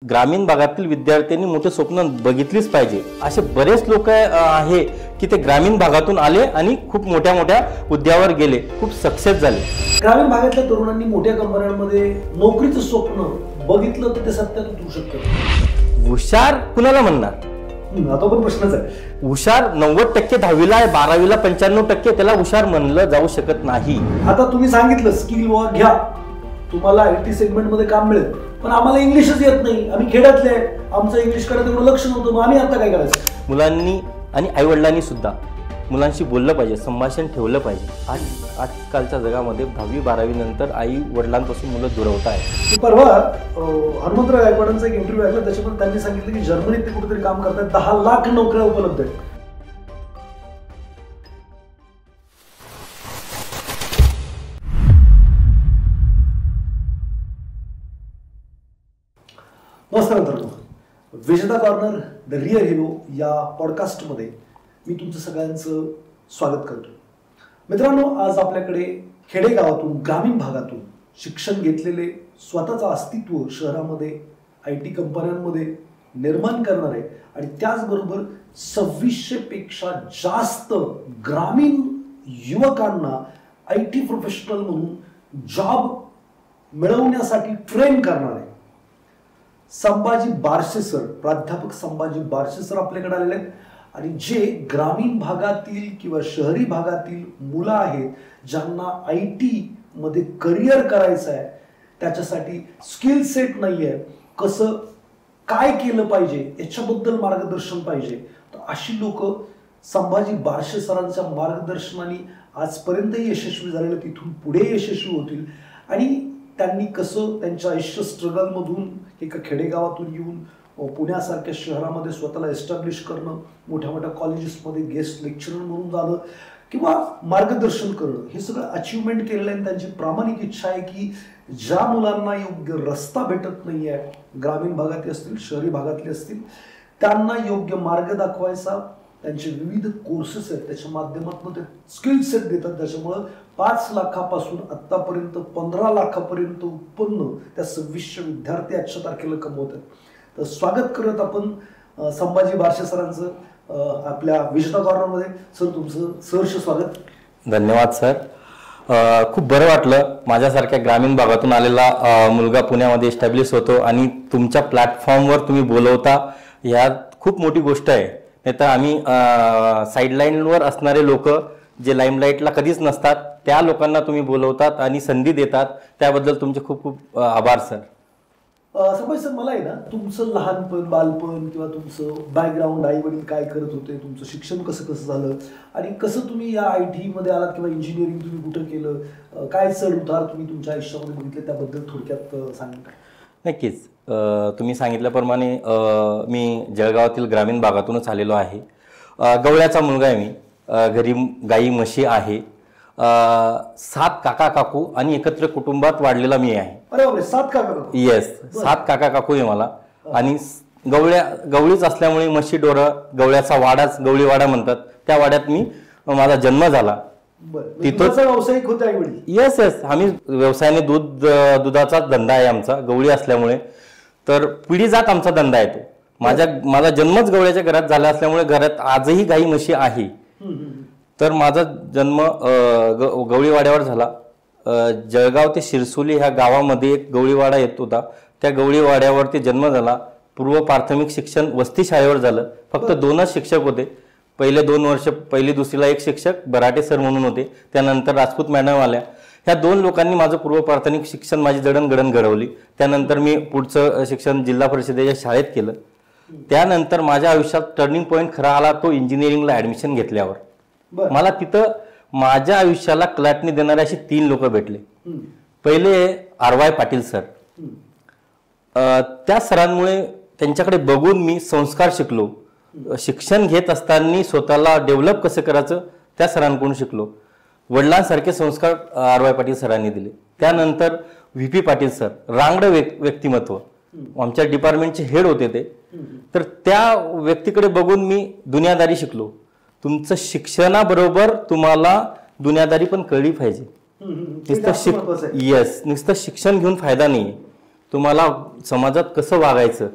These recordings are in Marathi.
ग्रामीण भागातील विद्यार्थ्यांनी मोठे स्वप्न बघितलीच पाहिजे। असे बरेच लोक आहे की ते ग्रामीण भागातून आले आणि खूप मोठ्या मोठ्या हुद्द्यावर गेले, खूप सक्सेस झाले। ग्रामीण भागातल्या तरुणांनी मोठ्या कंपन्यांमध्ये नोकरीचं स्वप्न बघितलं तर ते सत्यात उतरू शकतं। हुशार कुणाला म्हणणार? आता पण प्रश्नच आहे। हुशार 90% 10वीला आहे, 12वीला 95% त्याला हुशार म्हणलं जाऊ शकत नाही। आता तुम्ही सांगितलं स्किल वर घ्या, तुम्हाला IT सेगमेंट मध्ये काम मिळेल, पण आम्हाला इंग्लिशच येत नाही, आम्ही खेड्यातले, आमचं इंग्लिशकडे तेवढं लक्ष नव्हतं, मग आम्ही आता काय करायचं? मुलांनी आणि आईवडिलांनी सुद्धा मुलांशी बोललं पाहिजे, संभाषण ठेवलं पाहिजे। आजकालच्या जगामध्ये 10वी 12वी नंतर आई वडिलांपासून मुलं दुरावत आहेत। परवा हनुमंतराव गायकवाडांचा एक इंटरव्ह्यू ऐकला, त्याच्यामध्ये त्यांनी सांगितलं की जर्मनीत ते कुठेतरी काम करतात, 10 लाख नोकऱ्या उपलब्ध आहेत। नमस्कार मित्रांनो, विजेता कॉर्नर द रिअल हिरो या पॉडकास्टमध्ये मी तुमचं सगळ्यांचं स्वागत करतो। मित्रांनो, आज आपल्याकडे खेडेगावातून ग्रामीण भागातून शिक्षण घेतलेले, स्वतःचं अस्तित्व शहरामध्ये IT कंपन्यांमध्ये निर्माण करणारे आणि त्याचबरोबर 2600 पेक्षा जास्त ग्रामीण युवकांना IT प्रोफेशनल म्हणून जॉब मिळवण्यासाठी ट्रेन करणारे संभाजी बारशे सर, प्राध्यापक संभाजी बारशे सर आपल्याकडे आलेले आहेत। आणि जे ग्रामीण भागातील किंवा शहरी भागातील मुलं आहेत ज्यांना IT मध्ये करिअर करायचं आहे, त्याच्यासाठी स्किल सेट नाही आहे, कसं काय केलं पाहिजे याच्याबद्दल मार्गदर्शन पाहिजे, तर अशी लोक संभाजी बारशे सरांच्या मार्गदर्शनाने आजपर्यंतही यशस्वी झालेले, तिथून पुढे यशस्वी होतील। आणि त्यांनी कसं त्यांच्या आयुष्य स्ट्रगल मधून एका खेडेगावातून येऊन पुण्यासारख्या शहरामध्ये स्वतःला एस्टॅब्लिश करणं, मोठ्या मोठ्या कॉलेजेसमध्ये गेस्ट लेक्चरर म्हणून जाणं किंवा मार्गदर्शन करणं, हे सगळं अचिव्हमेंट केलेलं आहे। त्यांची प्रामाणिक इच्छा आहे की ज्या मुलांना योग्य रस्ता भेटत नाही आहे, ग्रामीण भागातले असतील शहरी भागातले असतील, त्यांना योग्य मार्ग दाखवायचा। त्यांचे विविध कोर्सेस आहेत, त्याच्या माध्यमातून ते स्किल सेट देतात, त्याच्यामुळं 5 लाखापासून आतापर्यंत 15 लाखापर्यंत उत्पन्न त्या 2600 विद्यार्थी आजच्या तारखेला कमवतात। तर स्वागत करत आपण संभाजी बारशे सरांचं आपल्या विजेता कॉर्नरमध्ये। सर, तुमचं सहर्ष स्वागत। धन्यवाद सर। खूप बरं वाटलं, माझ्यासारख्या ग्रामीण भागातून आलेला मुलगा पुण्यामध्ये एस्टॅब्लिश होतो आणि तुमच्या प्लॅटफॉर्मवर तुम्ही बोलवता, ह्या खूप मोठी गोष्ट आहे। नाही तर आम्ही साईडलाईनवर असणारे लोक जे लाईमलाईटला कधीच नसतात, त्या लोकांना तुम्ही बोलवतात आणि संधी देतात, त्याबद्दल तुमचे खूप खूप आभार सर। संभाजी सर, मला आहे ना तुमचं लहानपण, बालपण किंवा तुमचं बॅकग्राऊंड, आई वडील काय करत होते, तुमचं शिक्षण कसं झालं आणि कसं तुम्ही या IT मध्ये आलात किंवा इंजिनिअरिंग तुम्ही कुठं केलं, काय चढ उतार तुम्ही तुमच्या आयुष्यामध्ये बघितले, त्याबद्दल थोडक्यात सांगा। नक्कीच। तुम्ही सांगितल्याप्रमाणे मी जळगावातील ग्रामीण भागातूनच आलेलो आहे। गवळ्याचा मुलगा आहे मी, घरी गाई म्हशी आहे, 7 काका काकू आणि एकत्र कुटुंबात वाढलेला मी आहे। अरे बापरे, 7 काका काकू? येस, 7 काका काकू आहे मला। आणि गवळीच असल्यामुळे म्हशी डोरं, गवळ्याचा वाडाच गवळीवाडा म्हणतात, त्या वाड्यात माझा जन्म झाला। तिथं व्यावसायिक होते आई वडील? येस, आम्ही व्यवसायाने दुधाचा धंदा आहे आमचा, गवळी असल्यामुळे, तर पिढी जात आमचा धंदा आहे तो। माझा जन्मच गवळ्याच्या घरात झाला असल्यामुळे घरात आजही गाई म्हशी आहे। तर माझा जन्म गवळीवाड्यावर झाला। जळगाव ते शिरसोली ह्या गावामध्ये एक गवळीवाडा येत होता, त्या गवळीवाड्यावरती जन्म झाला। पूर्व प्राथमिक शिक्षण वस्ती शाळेवर झालं, फक्त 2च शिक्षक होते। पहिले 2 वर्ष, पहिली दुसरीला एक शिक्षक बराटे सर म्हणून होते, त्यानंतर राजपूत मॅडम आल्या। ह्या 2 लोकांनी माझं पूर्व प्राथमिक शिक्षण माझी जडणघडण घडवली। त्यानंतर मी पुढचं शिक्षण जिल्हा परिषदेच्या शाळेत केलं। त्यानंतर माझ्या आयुष्यात टर्निंग पॉईंट खरा आला तो इंजिनिअरिंगला ॲडमिशन घेतल्यावर। मला तिथं माझ्या आयुष्याला कलाटणी देणारे असे 3 लोक भेटले। पहिले RY पाटील सर, त्या सरांमुळे, त्यांच्याकडे बघून मी संस्कार शिकलो। शिक्षण घेत असताना स्वतःला डेव्हलप कसं करायचं त्या सरांकडून शिकलो। वडिलांसारखे संस्कार RY पाटील सरांनी दिले। त्यानंतर VP पाटील सर, रांगडं व्यक्तिमत्व, आमच्या डिपार्टमेंटचे हेड होते ते, तर त्या व्यक्तीकडे बघून मी दुनियादारी शिकलो। तुमचं शिक्षणाबरोबर तुम्हाला दुनियादारी पण कळली पाहिजे। नुसतं शिक्षण घेऊन फायदा नाही, तुम्हाला समाजात कसं वागायचं,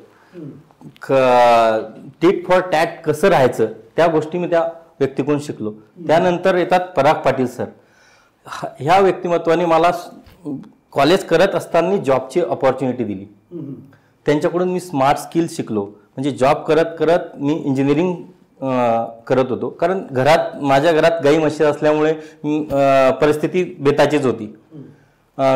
टिट फॉर टॅट कसं राहायचं, त्या गोष्टी मी त्या व्यक्तीकडून शिकलो. त्यानंतर येतात पराग पाटील सर. ह्या व्यक्तिमत्वाने मला कॉलेज करत असताना जॉबची अपॉर्च्युनिटी दिली. त्यांच्याकडून मी स्मार्ट स्किल्स शिकलो. म्हणजे जॉब करत करत मी इंजिनिअरिंग करत होतो, कारण माझ्या घरात गाई म्हशी असल्यामुळे परिस्थिती बेताचीच होती.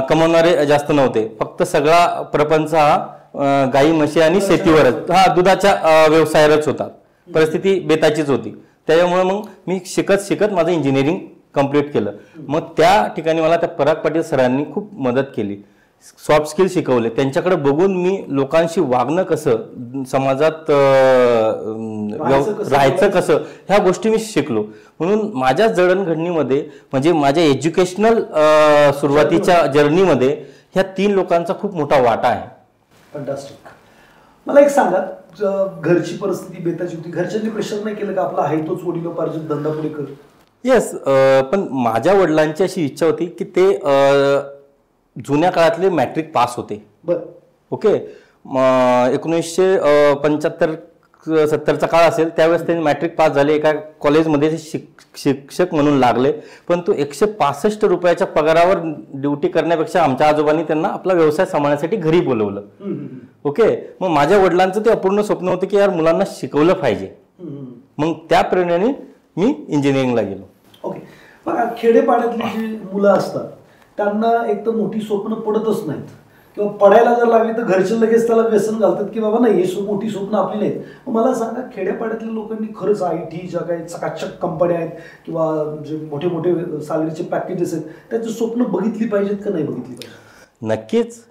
कमवणारे जास्त नव्हते, फक्त सगळा प्रपंच हा गाई म्हशी आणि शेतीवरच, दुधाच्या व्यवसायावरच होता. परिस्थिती बेताचीच होती. त्याच्यामुळे मग मी शिकत शिकत माझं इंजिनिअरिंग कंप्लीट केलं. मग त्या ठिकाणी मला त्या पराग पाटील सरांनी खूप मदत केली, सॉफ्ट स्किल शिकवले. त्यांच्याकडे बघून मी लोकांशी वागणं कसं, समाजात राहायचं कसं, ह्या गोष्टी मी शिकलो. म्हणून माझ्या जडणघडणीमध्ये, म्हणजे माझ्या एज्युकेशनल सुरुवातीच्या जर्नीमध्ये ह्या 3 लोकांचा खूप मोठा वाटा आहे. फंटास्टिक. मला एक सांगा, घरची परिस्थिती बेताची होती, घरच्यांनी प्रेशर नाही केलं का आपला आहे तोच वडिलोपार्जित धंदा पुढे कर? येस, पण माझ्या वडिलांची अशी इच्छा होती की ते जुन्या काळातले मॅट्रिक पास होते. ओके, 1975-70चा काळ असेल, त्यावेळेस त्यांनी मॅट्रिक पास झाले. एका कॉलेजमध्ये शिक्षक म्हणून लागले. पण तो 165 रुपयाच्या पगारावर ड्युटी करण्यापेक्षा आमच्या आजोबांनी त्यांना आपला व्यवसाय सांभाळण्यासाठी घरी बोलवलं. ओके, मग माझ्या वडिलांचं ते अपूर्ण स्वप्न होतं की यार मुलांना शिकवलं पाहिजे. मग त्या प्रेरणेने मी इंजिनिअरिंगला गेलो. ओके, बघा खेडेपाड्यातली जी मुलं असतात त्यांना एक तर मोठी स्वप्न पडतच नाहीत, किंवा पडायला जर लागली तर घरचे लगेच त्याला व्यसन घालतात की बाबा नाही, हे मोठी स्वप्न आपली नाहीत. मला सांगा, खेड्यापाड्यातल्या लोकांनी खरंच IT ज्या काही चकाचक कंपन्या आहेत किंवा जे मोठे मोठे सॅलरीचे पॅकेजेस आहेत त्याची स्वप्न बघितली पाहिजेत का नाही बघितली पाहिजे? नक्कीच.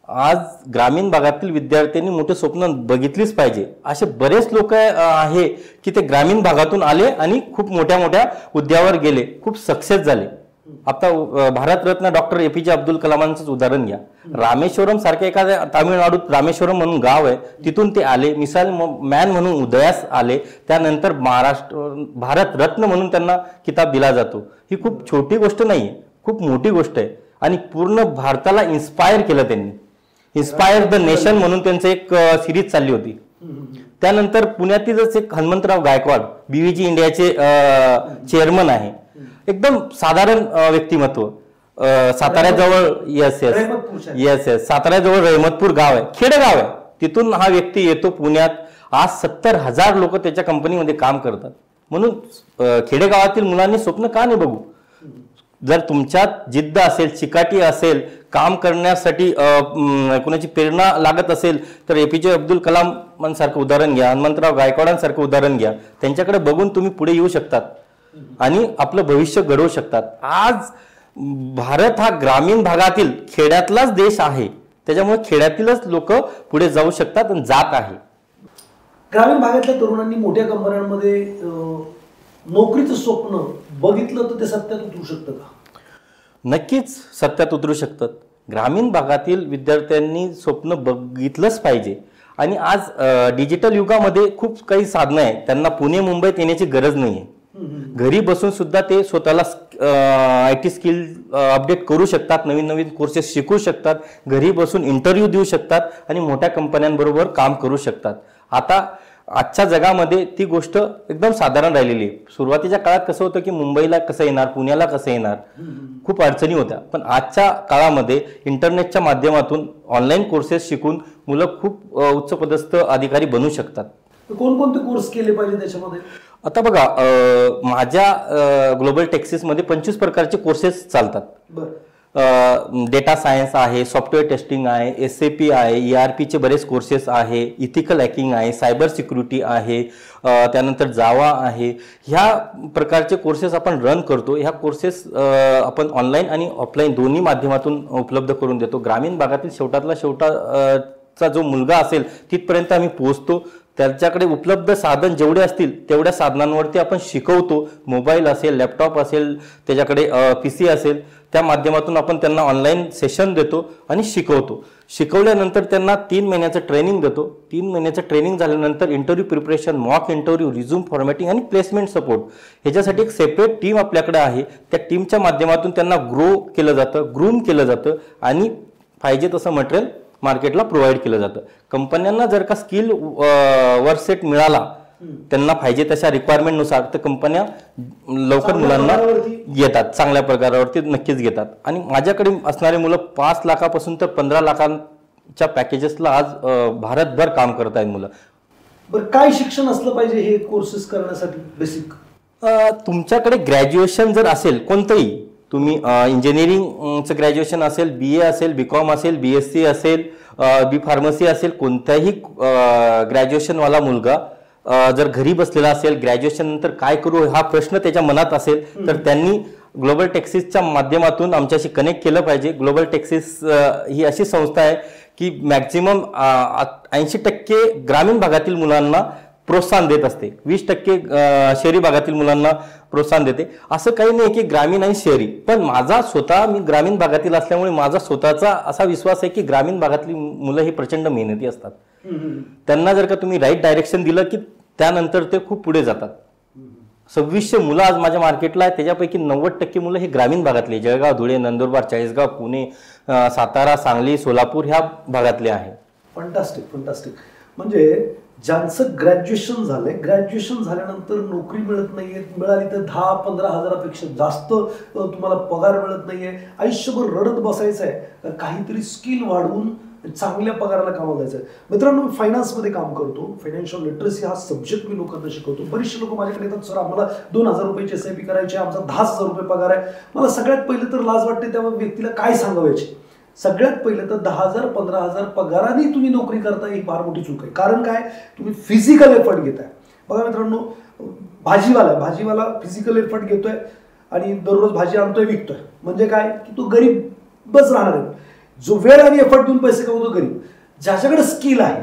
आज ग्रामीण भागातील विद्यार्थ्यांनी मोठे स्वप्न बघितलीच पाहिजे. असे बरेच लोक आहे की ते ग्रामीण भागातून आले आणि खूप मोठ्या मोठ्या हुद्द्यावर गेले, खूप सक्सेस झाले. आता भारतरत्न डॉक्टर APJ अब्दुल कलामांचंच उदाहरण घ्या. रामेश्वरम सारख्या एखाद्या तामिळनाडूत रामेश्वरम म्हणून गाव आहे, तिथून ते आले, मिसाईल मॅन म्हणून उदयास आले. त्यानंतर भारतरत्न म्हणून त्यांना किताब दिला जातो. ही खूप छोटी गोष्ट नाहीये, खूप मोठी गोष्ट आहे. आणि पूर्ण भारताला इन्स्पायर केलं त्यांनी. इन्स्पायर द नेशन म्हणून त्यांचं एक सिरीज चालली होती. त्यानंतर पुण्यातीलच एक हनुमंतराव गायकवाड BVG इंडियाचे चेअरमन आहे. एकदम साधारण व्यक्तिमत्व. साताऱ्याजवळ येस साताऱ्याजवळ रहमतपूर गाव आहे, खेडेगाव आहे. तिथून हा व्यक्ती येतो पुण्यात. आज 70,000 लोक त्याच्या कंपनीमध्ये काम करतात. म्हणून खेडेगावातील मुलांनी स्वप्न का नाही बघू? जर तुमच्यात जिद्द असेल, चिकाटी असेल, काम करण्यासाठी कोणाची प्रेरणा लागत असेल तर APJ अब्दुल कलामांसारखं उदाहरण घ्या, हनुमंतराव गायकवाडांसारखं उदाहरण घ्या. त्यांच्याकडे बघून तुम्ही पुढे येऊ शकतात आणि आपलं भविष्य घडवू शकतात. आज भारत हा ग्रामीण भागातील खेड्यातलाच देश आहे, त्याच्यामुळे खेड्यातीलच लोक पुढे जाऊ शकतात आणि जात आहे. ग्रामीण भागातल्या तरुणांनी मोठ्या कंपन्यांमध्ये नोकरीचं स्वप्न बघितलं तर ते सत्यात उतरू शकतं का? नक्कीच सत्यात उतरू शकतात. ग्रामीण भागातील विद्यार्थ्यांनी स्वप्न बघितलंच पाहिजे. आणि आज डिजिटल युगामध्ये खूप काही साधनं आहेत, त्यांना पुणे मुंबईत येण्याची गरज नाहीये. घरी बसून सुद्धा ते स्वतःला IT स्किल अपडेट करू शकतात, नवीन नवीन कोर्सेस शिकू शकतात, घरी बसून इंटरव्ह्यू देऊ शकतात आणि मोठ्या कंपन्यांबरोबर काम करू शकतात. आता आजच्या जगामध्ये ती गोष्ट एकदम साधारण राहिलेली आहे. सुरुवातीच्या काळात कसं होतं की मुंबईला कसं येणार, पुण्याला कसं येणार, खूप अडचणी होत्या. पण आजच्या काळामध्ये इंटरनेटच्या माध्यमातून ऑनलाईन कोर्सेस शिकून मुलं खूप उच्चपदस्थ अधिकारी बनू शकतात. कोणकोणते कोर्स केले पाहिजे त्याच्यामध्ये? आता बघा, माझ्या ग्लोबल टेक्सिसमध्ये 25 प्रकारचे कोर्सेस चालतात. डेटा सायन्स आहे, सॉफ्टवेअर टेस्टिंग आहे, SAP आहे, ERPचे बरेच कोर्सेस आहे, इथिकल हॅकिंग आहे, सायबर सिक्युरिटी आहे, त्यानंतर जावा आहे. ह्या प्रकारचे कोर्सेस आपण रन करतो. ह्या कोर्सेस आपण ऑनलाईन आणि ऑफलाईन दोन्ही माध्यमातून उपलब्ध करून देतो. ग्रामीण भागातील शेवटातला शेवटाचा जो मुलगा असेल तिथपर्यंत आम्ही पोहोचतो. त्याच्याकडे उपलब्ध साधन जेवढे असतील तेवढ्या साधनांवरती आपण शिकवतो. मोबाईल असेल, लॅपटॉप असेल, त्याच्याकडे PC असेल, त्या माध्यमातून आपण त्यांना ऑनलाईन सेशन देतो आणि शिकवतो. शिकवल्यानंतर त्यांना 3 महिन्याचं ट्रेनिंग देतो. 3 महिन्याचं ट्रेनिंग झाल्यानंतर interview preparation, mock interview, resume formatting आणि प्लेसमेंट सपोर्ट ह्याच्यासाठी एक सेपरेट टीम आपल्याकडे आहे. त्या टीमच्या माध्यमातून त्यांना ग्रो केलं जातं, ग्रूम केलं जातं आणि पाहिजे तसं मटेरियल मार्केटला प्रोव्हाइड केलं जातं. कंपन्यांना जर का स्किल वर्क सेट मिळाला त्यांना पाहिजे तशा रिक्वायरमेंटनुसार तर कंपन्या लवकर मुलांना घेतात, चांगल्या प्रकारावरती नक्कीच घेतात. आणि माझ्याकडे असणारे मुलं 5 लाखापासून तर 15 लाखांच्या पॅकेजेसला आज भारतभर काम करत आहेत मुलं. बरं, काय शिक्षण असलं पाहिजे हे कोर्सेस करण्यासाठी बेसिक? तुमच्याकडे ग्रॅज्युएशन जर असेल कोणतंही, तुम्ही इंजिनिअरिंगचं ग्रॅज्युएशन असेल, BA असेल, BCom असेल, BSc असेल, B फार्मसी असेल, कोणत्याही ग्रॅज्युएशनवाला मुलगा जर घरी बसलेला असेल, ग्रॅज्युएशन नंतर काय करू हा प्रश्न त्याच्या मनात असेल तर त्यांनी ग्लोबल टेक्सिसच्या माध्यमातून आमच्याशी कनेक्ट केलं पाहिजे. ग्लोबल टेक्सिस ही अशी संस्था आहे की मॅक्झिमम 80% ग्रामीण भागातील मुलांना प्रोत्साहन देत असते, 20% शहरी भागातील मुलांना प्रोत्साहन देते. असं काही नाही की ग्रामीण आणि शहरी, पण मी ग्रामीण भागातील असल्यामुळे माझा स्वतःचा असा विश्वास आहे की ग्रामीण भागातली मुलं ही प्रचंड मेहनती असतात. त्यांना जर का तुम्ही राईट डायरेक्शन दिलं की त्यानंतर ते खूप पुढे जातात. 2600 मुलं आज माझ्या मार्केटला आहे, त्याच्यापैकी 90% मुलं हे ग्रामीण भागातले, जळगाव, धुळे, नंदुरबार, चाळीसगाव, पुणे, सातारा, सांगली, सोलापूर ह्या भागातले आहे. फंटास्टिक. म्हणजे ज्यांचं ग्रॅज्युएशन झालंय, ग्रॅज्युएशन झाल्यानंतर नोकरी मिळत नाहीये, मिळाली तर 10-15 हजारापेक्षा जास्त तुम्हाला पगार मिळत नाहीये, आयुष्यभर रडत बसायचं आहे, काहीतरी स्किल वाढवून चांगल्या पगाराला कामाला जायचं. मित्रांनो, मी फायनान्समध्ये काम करतो, फायनान्शियल लिटरसी हा सब्जेक्ट मी लोकांना शिकवतो. बरेचसे लोक माझ्याकडे येतात, सर आम्हाला 2000 रुपयाची SIP करायची, आमचा 10,000 रुपये पगार आहे. मला सगळ्यात पहिलं तर लाज वाटते त्या व्यक्तीला काय सांगायची. सगळ्यात पहिलं तर 10,000 15,000 पगाराने तुम्ही नोकरी करता ही फार मोठी चूक आहे. कारण काय, तुम्ही फिजिकल एफर्ट घेताय. बघा मित्रांनो, भाजीवाला फिजिकल एफर्ट घेतोय आणि दररोज भाजी आणतोय, विकतोय, म्हणजे काय की तो गरीबच राहणार आहे. जो वेळ आणि एफर्ट देऊन पैसे कमवतो गरीब. ज्याच्याकडे स्किल आहे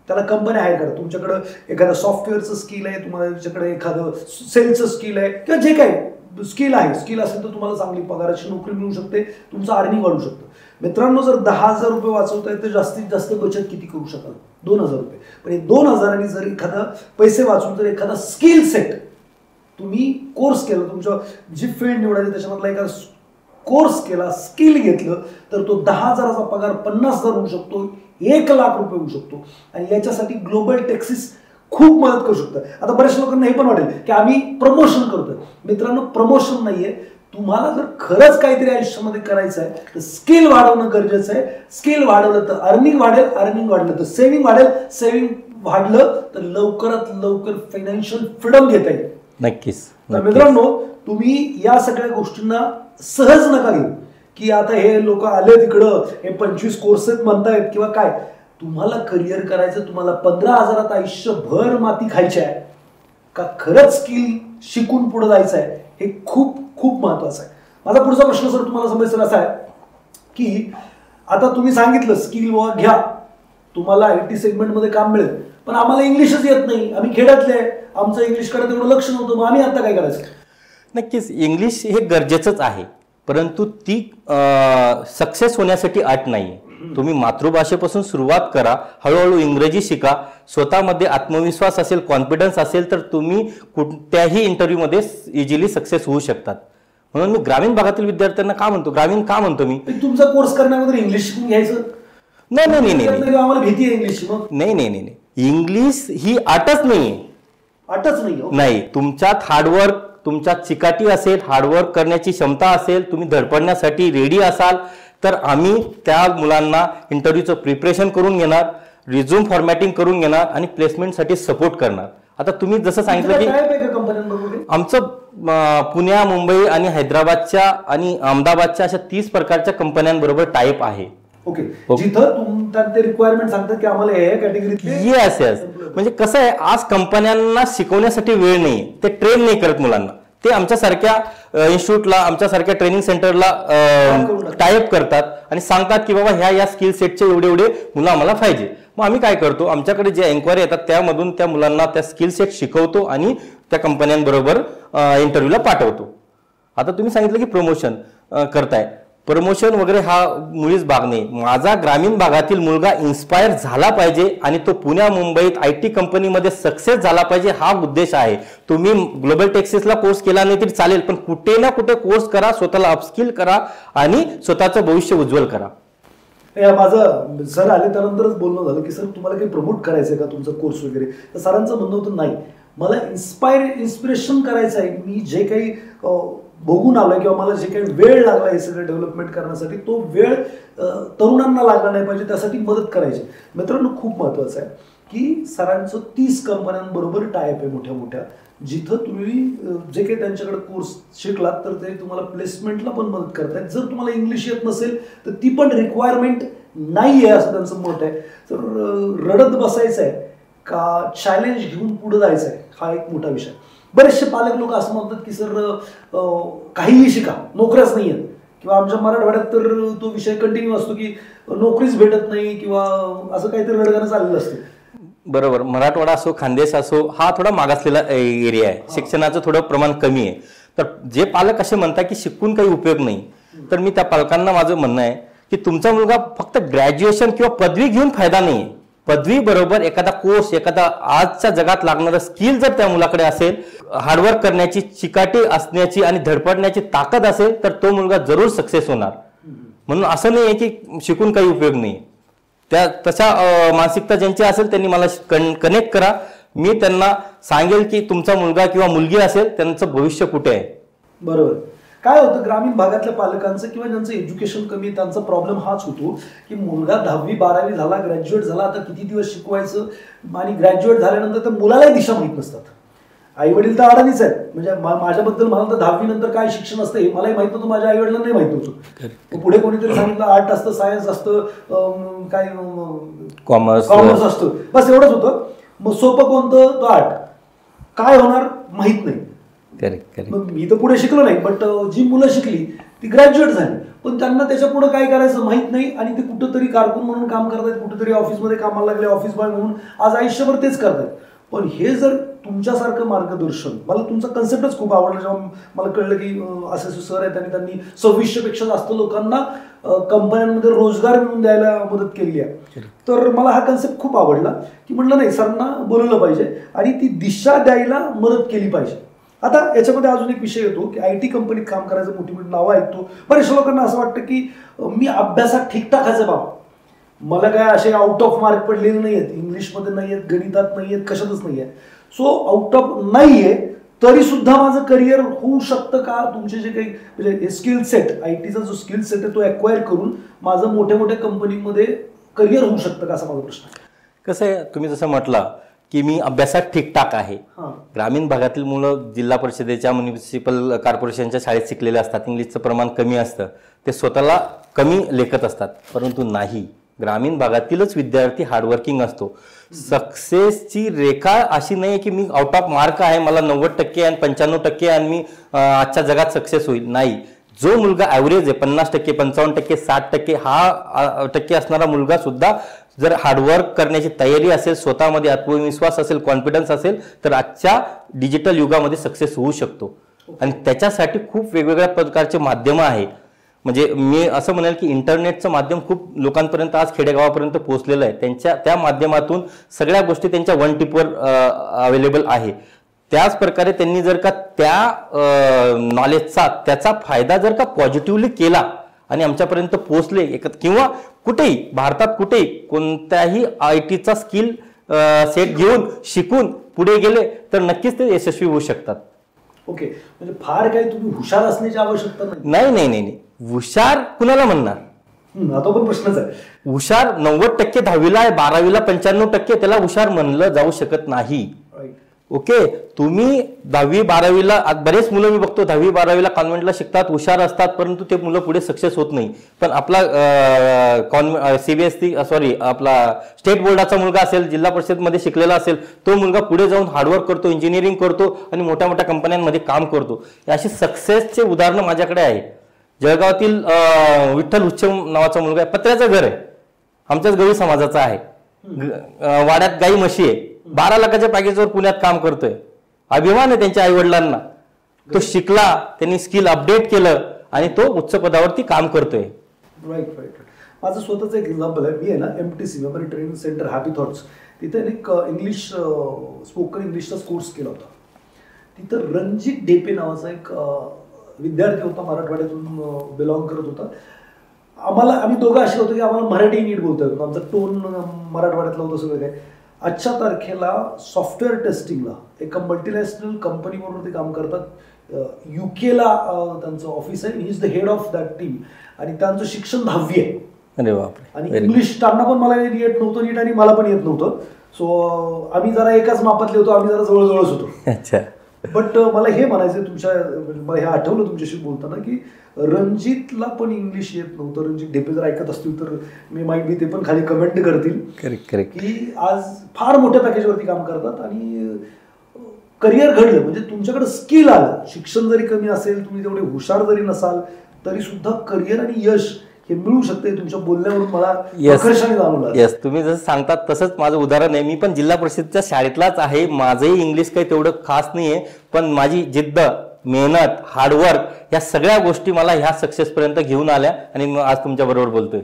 त्याला कंपन्या हायर करा. तुमच्याकडे एखादं सॉफ्टवेअरचं स्किल आहे, तुम्हाला तुमच्याकडे एखादं सेल्सचं स्किल आहे किंवा जे काही स्किल आहे, स्किल असेल तर तुम्हाला चांगली पगाराची नोकरी मिळू शकते, तुमचं अर्निंग वाढू शकतं. मित्रांनो, जर 10,000 रुपये वाचवताय तर जास्तीत जास्त बचत किती करू शकाल? 2,000 रुपये. पण हे 2,000 जर एखादा पैसे वाचून जर एखादा स्किल सेट तुम्ही कोर्स केला, तुमच्या जी फील्ड निवडायची त्याच्यामधला एखादा कोर्स केला, स्किल घेतलं, तर तो 10,000चा पगार 50,000 होऊ शकतो, 1,00,000 रुपये होऊ शकतो. आणि याच्यासाठी ग्लोबल टेक्सिस खूप मदत करू शकतं. आता बऱ्याच लोकांना हे पण वाटेल की आम्ही प्रमोशन करतोय. मित्रांनो, प्रमोशन नाहीये. तुम्हाला जर खरंच काहीतरी आयुष्यामध्ये करायचं आहे तर स्किल वाढवणं गरजेचं आहे. स्किल वाढवलं तर अर्निंग वाढेल, अर्निंग वाढलं तर सेव्हिंग वाढेल, सेव्हिंग वाढलं तर लवकरात लवकर फायनान्शियल फ्रीडम घेता येईल. नक्कीच. मित्रांनो, तुम्ही या सगळ्या गोष्टींना सहज नका घेऊ की आता हे लोक आले तिकडं, हे 25 कोर्सेस म्हणतायत किंवा काय. तुम्हाला करिअर करायचं, तुम्हाला 15,000 आयुष्यभर माती खायची आहे का खरंच स्किल शिकून पुढे जायचं आहे, हे खूप खूप महत्वाचं आहे. माझा पुढचा प्रश्न सर तुम्हाला समजायचा असा आहे की आता तुम्ही सांगितलं स्किल घ्या, तुम्हाला IT सेगमेंटमध्ये काम मिळेल, पण आम्हाला इंग्लिशच येत नाही, आम्ही खेड्यातले, आमचं इंग्लिशकडे तेवढं लक्ष नव्हतं, मग आम्ही आता काय करायचं? नक्कीच इंग्लिश हे गरजेचंच आहे, परंतु ती सक्सेस होण्यासाठी अट नाही. तुम्ही मातृभाषेपासून सुरुवात करा, हळूहळू इंग्रजी शिका, स्वतःमध्ये आत्मविश्वास असेल, कॉन्फिडन्स असेल तर तुम्ही कोणत्याही इंटरव्ह्यूमध्ये इझिली सक्सेस होऊ शकतात. म्हणून मी ग्रामीण भागातील विद्यार्थ्यांना का म्हणतो, ग्रामीण का म्हणतो मी, तुमचा कोर्स करण्यामध्ये इंग्लिश शिकून घ्यायचं नाही नाही नाही नाही आम्हाला भीती आहे इंग्लिशची. मग नाही नाही नाही नाही, इंग्लिश ही अटच नाहीये. अटच नाही. तुमच्यात हार्डवर्क, तुमच्यात चिकाटी असेल, हार्डवर्क करण्याची क्षमता असेल, तुम्ही धडपडण्यासाठी रेडी असाल तर आम्ही त्या मुलांना इंटरव्ह्यूचं प्रिपरेशन करून घेणार, रिझ्यूम फॉर्मॅटिंग करून घेणार आणि प्लेसमेंटसाठी सपोर्ट करणार. आता तुम्ही जसं सांगितलं की आमचं पुण्या, मुंबई आणि हैदराबादच्या आणि अहमदाबादच्या अशा 30 प्रकारच्या कंपन्यांबरोबर टाईप आहे. ओके, जिथं ते रिक्वायरमेंट सांगतात की आम्हाला हे कॅटेगरीतले. Yes yes. म्हणजे कसं आहे, आज कंपन्यांना शिकवण्यासाठी वेळ नाही, ते ट्रेन नाही करत मुलांना. ते आमच्यासारख्या इन्स्टिट्यूटला, आमच्यासारख्या ट्रेनिंग सेंटरला टाईप करतात आणि सांगतात की बाबा ह्या स्किल सेटचे एवढे एवढे मुलं आम्हाला पाहिजे. मग आम्ही काय करतो, आमच्याकडे जे एन्क्वायरी येतात त्यामधून त्या मुलांना त्या स्किल सेट शिकवतो आणि त्या कंपन्यांबरोबर इंटरव्ह्यूला पाठवतो. आता तुम्ही सांगितलं की प्रमोशन करताय, प्रमोशन वगैरे हा मुळीच भाग नाही. माझा ग्रामीण भागातील मुलगा इन्स्पायर झाला पाहिजे आणि तो पुण्या, मुंबईत IT कंपनीमध्ये सक्सेस झाला पाहिजे, हा उद्देश आहे. तुम्ही ग्लोबल टेक्सिसला कोर्स केला नाही तरी चालेल, पण कुठे ना कुठे कोर्स करा, स्वतःला अपस्किल करा आणि स्वतःचं भविष्य उज्ज्वल करा. माझं सर आले त्यानंतरच बोलणं झालं की सर तुम्हाला काही प्रमोट करायचं आहे का तुमचा कोर्स वगैरे, तर सरांचं म्हणणं होतं नाही, मला इन्स्पिरेशन करायचं आहे, मी जे काही बघून आलोय किंवा मला जे काही वेळ लागला हे सगळं डेव्हलपमेंट करण्यासाठी तो वेळ तरुणांना लागला नाही पाहिजे, त्यासाठी मदत करायची. मित्रांनो, खूप महत्त्वाचं आहे की सरांचं 30 कंपन्यांबरोबर टायअप आहे मोठ्या मोठ्या, जिथं तुम्ही जे काही त्यांच्याकडे कोर्स शिकलात तर ते तुम्हाला प्लेसमेंटला पण मदत करतायत. जर तुम्हाला इंग्लिश येत नसेल तर ती पण रिक्वायरमेंट नाही आहे असं त्यांचं मत आहे. तर रडत बसायचं आहे का चॅलेंज घेऊन पुढे जायचं आहे, हा एक मोठा विषय. बरेचसे पालक लोक असं म्हणतात की सर काहीही शिका, नोकऱ्याच नाही आहेत, किंवा आमच्या मराठवाड्यात तर तो विषय कंटिन्यू असतो की नोकरीच भेटत नाही किंवा असं काहीतरी रडगाणं चाललेलं असतं. बरोबर, मराठवाडा असो खानदेश असो हा थोडा मागासलेला एरिया आहे, शिक्षणाचं थोडं प्रमाण कमी आहे. तर जे पालक असे म्हणतात की शिकून काही उपयोग नाही, तर मी त्या पालकांना माझं म्हणणं आहे की तुमचा मुलगा फक्त ग्रॅज्युएशन किंवा पदवी घेऊन फायदा नाही. पदवी बरोबर एखादा कोर्स, एखादा आजच्या जगात लागणारं स्किल जर त्या मुलाकडे असेल, हार्डवर्क करण्याची, चिकाटी असण्याची आणि धडपडण्याची ताकद असेल तर तो मुलगा जरूर सक्सेस होणार. म्हणून असं नाही आहे की शिकून काही उपयोग नाही. त्या तशा मानसिकता ज्यांची असेल त्यांनी मला कनेक्ट करा, मी त्यांना सांगेल की तुमचा मुलगा किंवा मुलगी असेल त्यांचं भविष्य कुठे आहे. बरोबर. काय होतं ग्रामीण भागातल्या पालकांचं किंवा ज्यांचं एज्युकेशन कमी, त्यांचा प्रॉब्लेम हाच होतो की मुलगा 10वी 12वी झाला, ग्रॅज्युएट झाला, आता किती दिवस शिकवायचं, आणि ग्रॅज्युएट झाल्यानंतर तर मुलालाही दिशा माहीत नसतात. आई वडील तर अडाणीच आहेत. म्हणजे माझ्याबद्दल म्हणाल तर 10वी नंतर काय शिक्षण असतं हे मलाही माहित नव्हतं, माझ्या आई वडिलांना नाही माहित नव्हतं. पुढे कोणीतरी सांगितलं आर्ट असतं, सायन्स असतं, काय कॉमर्स असतं, बस एवढंच होतं. मग सोपं कोणतं, तो आर्ट. काय होणार माहित नाही. मग मी तर पुढे शिकलो नाही, बट जी मुलं शिकली ती ग्रॅज्युएट झाली, पण त्यांना त्याच्या पुढे काय करायचं माहित नाही, आणि ते कुठंतरी कारकून म्हणून काम करतायत, कुठेतरी ऑफिसमध्ये कामाला लागले, ऑफिस बॉय म्हणून आज आयुष्यभर तेच करतायत. पण हे जर तुमच्यासारखं मार्गदर्शन, मला तुमचा कन्सेप्टच खूप आवडला जेव्हा मला कळलं की असे सर आहेत आणि त्यांनी 2600 पेक्षा जास्त लोकांना कंपन्यांमध्ये रोजगार मिळवून द्यायला मदत केली आहे, तर मला हा कन्सेप्ट खूप आवडला की म्हटलं नाही, सरांना बोलवलं पाहिजे आणि ती दिशा द्यायला मदत केली पाहिजे. आता याच्यामध्ये अजून एक विषय येतो की IT कंपनीत काम करायचं, मोठी मोठी नावं ऐकतो, बऱ्याचशा लोकांना असं वाटतं की मी अभ्यासात ठीकठाक आहे बाबा, मला काय असे आउट ऑफ मार्क पडलेले नाही आहेत, इंग्लिशमध्ये नाही आहेत, गणितात नाही आहेत, कशातच नाही आहे. सो आउट ऑफ नाहीये तरी सुद्धा माझं करिअर होऊ शकतं का? तुमचे जे काही म्हणजे स्किल सेट, ITचा जो स्किल सेट आहे तो अक्वायर करून माझं मोठ्या मोठ्या कंपनीमध्ये करिअर होऊ शकतं का, असा माझा प्रश्न आहे. कसं आहे, तुम्ही जसं म्हटलं की मी अभ्यासात ठीकठाक आहे. ग्रामीण भागातील मुलं जिल्हा परिषदेच्या, म्युनिसिपल कॉर्पोरेशनच्या शाळेत शिकलेले असतात, इंग्लिशचं प्रमाण कमी असतं, ते स्वतःला कमी लेखत असतात. परंतु नाही, ग्रामीण भागातीलच विद्यार्थी हार्डवर्किंग असतो. सक्सेसची रेखा अशी नाही की मी आउट ऑफ मार्क आहे, मला 90% आणि 95% आणि मी आजच्या जगात सक्सेस होईल. नाही, जो मुलगा ॲव्हरेज आहे 50%, 55%, 60% हा टक्के असणारा मुलगा सुद्धा जर हार्डवर्क करण्याची तयारी असेल, स्वतःमध्ये आत्मविश्वास असेल, कॉन्फिडन्स असेल, तर आजच्या डिजिटल युगामध्ये सक्सेस होऊ शकतो. आणि त्याच्यासाठी खूप वेगवेगळ्या प्रकारचे माध्यमं आहे. म्हणजे मी असं म्हणेल की इंटरनेटचं माध्यम खूप लोकांपर्यंत आज खेडेगावापर्यंत पोहोचलेलं आहे. त्या माध्यमातून सगळ्या गोष्टी त्यांच्या वन टिपवर अवेलेबल आहे. त्याच प्रकारे त्यांनी जर का त्या नॉलेजचा, त्याचा फायदा जर का पॉझिटिव्हली केला आणि आमच्यापर्यंत पोहोचले, किंवा कुठेही भारतात कुठेही कोणत्याही ITचा स्किल सेट घेऊन शिकून पुढे गेले तर नक्कीच ते यशस्वी होऊ शकतात. ओके, म्हणजे फार काही तुम्ही हुशार असण्याची आवश्यकता नाही. नाही नाही नाही, हुशार कुणाला म्हणणार? आता पण प्रश्नच आहे. हुशार 90% 10वीला आहे, 12वीला 95%, त्याला हुशार म्हणलं जाऊ शकत नाही. ओके, तुम्ही 10वी 12वीला, बरेच मुलं मी बघतो 10वी 12वीला कॉन्व्हेंटला शिकतात, हुशार असतात, परंतु ते मुलं पुढे सक्सेस होत नाही. पण आपला आपला स्टेट बोर्डाचा मुलगा असेल, जिल्हा परिषदमध्ये शिकलेला असेल, तो मुलगा पुढे जाऊन हार्डवर्क करतो, इंजिनिअरिंग करतो आणि मोठ्या मोठ्या कंपन्यांमध्ये काम करतो. अशी सक्सेसचे उदाहरणं माझ्याकडे आहे. जळगावातील विठ्ठल उच्चम नावाचा मुलगा आहे, पत्र्याचं घर आहे, आमच्याच गवळी समाजाचा आहे, वाड्यात गाई म्हशी आहे, 12 लाखाच्या पॅकेजवर पुण्यात काम करतोय. अभिमान आहे त्यांच्या आई वडिलांना. तो शिकला, त्यांनी स्किल अपडेट केलं आणि तो उच्च पदावरती काम करतोय. राईट. माझं स्वतःचं एक एक्झाम्पल आहे. मी आहे ना MTC memory training centre happy thoughts, तिथे एक इंग्लिश स्पोकन इंग्लिशचा कोर्स केला होता. तिथं रणजित डेपे नावाचा एक विद्यार्थी होता, मराठवाड्यातून बिलॉंग करत होता. आम्ही दोघं असे होतो की आम्हाला मराठी नीट बोलता येतो, आमचा टोन मराठवाड्यातला होतं सगळं काय. आजच्या तारखेला सॉफ्टवेअर टेस्टिंगला एका मल्टीनॅशनल कंपनीबरोबर ते काम करतात. UK ला त्यांचं ऑफिस आहे. He is the head of that team आणि त्यांचं शिक्षण 10वी आहे. अरे बापरे. आणि इंग्लिश त्यांना पण मला येत नव्हतं नीट आणि मला पण येत नव्हतं. सो आम्ही जरा एकाच मापातले होतो, आम्ही जरा जवळजवळच होतो. अच्छा. बट मला हे म्हणायचं मला हे आठवलं तुमच्याशी बोलताना की रणजितला पण इंग्लिश येत नव्हतं. रणजित ढेपे जर ऐकत असतील तर मी ते पण खाली कमेंट करतील. करेक्ट. की आज फार मोठ्या पॅकेजवरती काम करतात आणि करिअर घडलं म्हणजे तुमच्याकडे स्किल आलं. शिक्षण जरी कमी असेल, तुम्ही तेवढे हुशार जरी नसाल तरी सुद्धा करिअर आणि यश हे मिळू शकते. तुमच्या बोलण्यावरून मला आकर्षण जाणवलं. येस, तुम्ही जसं सांगतात तसंच माझं उदाहरण आहे. मी पण जिल्हा परिषदच्या शाळेतलाच आहे. माझंही इंग्लिश काही तेवढं खास नाहीये, पण माझी जिद्द, मेहनत, हार्डवर्क या सगळ्या गोष्टी मला ह्या सक्सेसपर्यंत घेऊन आल्या आणि आज तुमच्या बरोबर बोलतोय.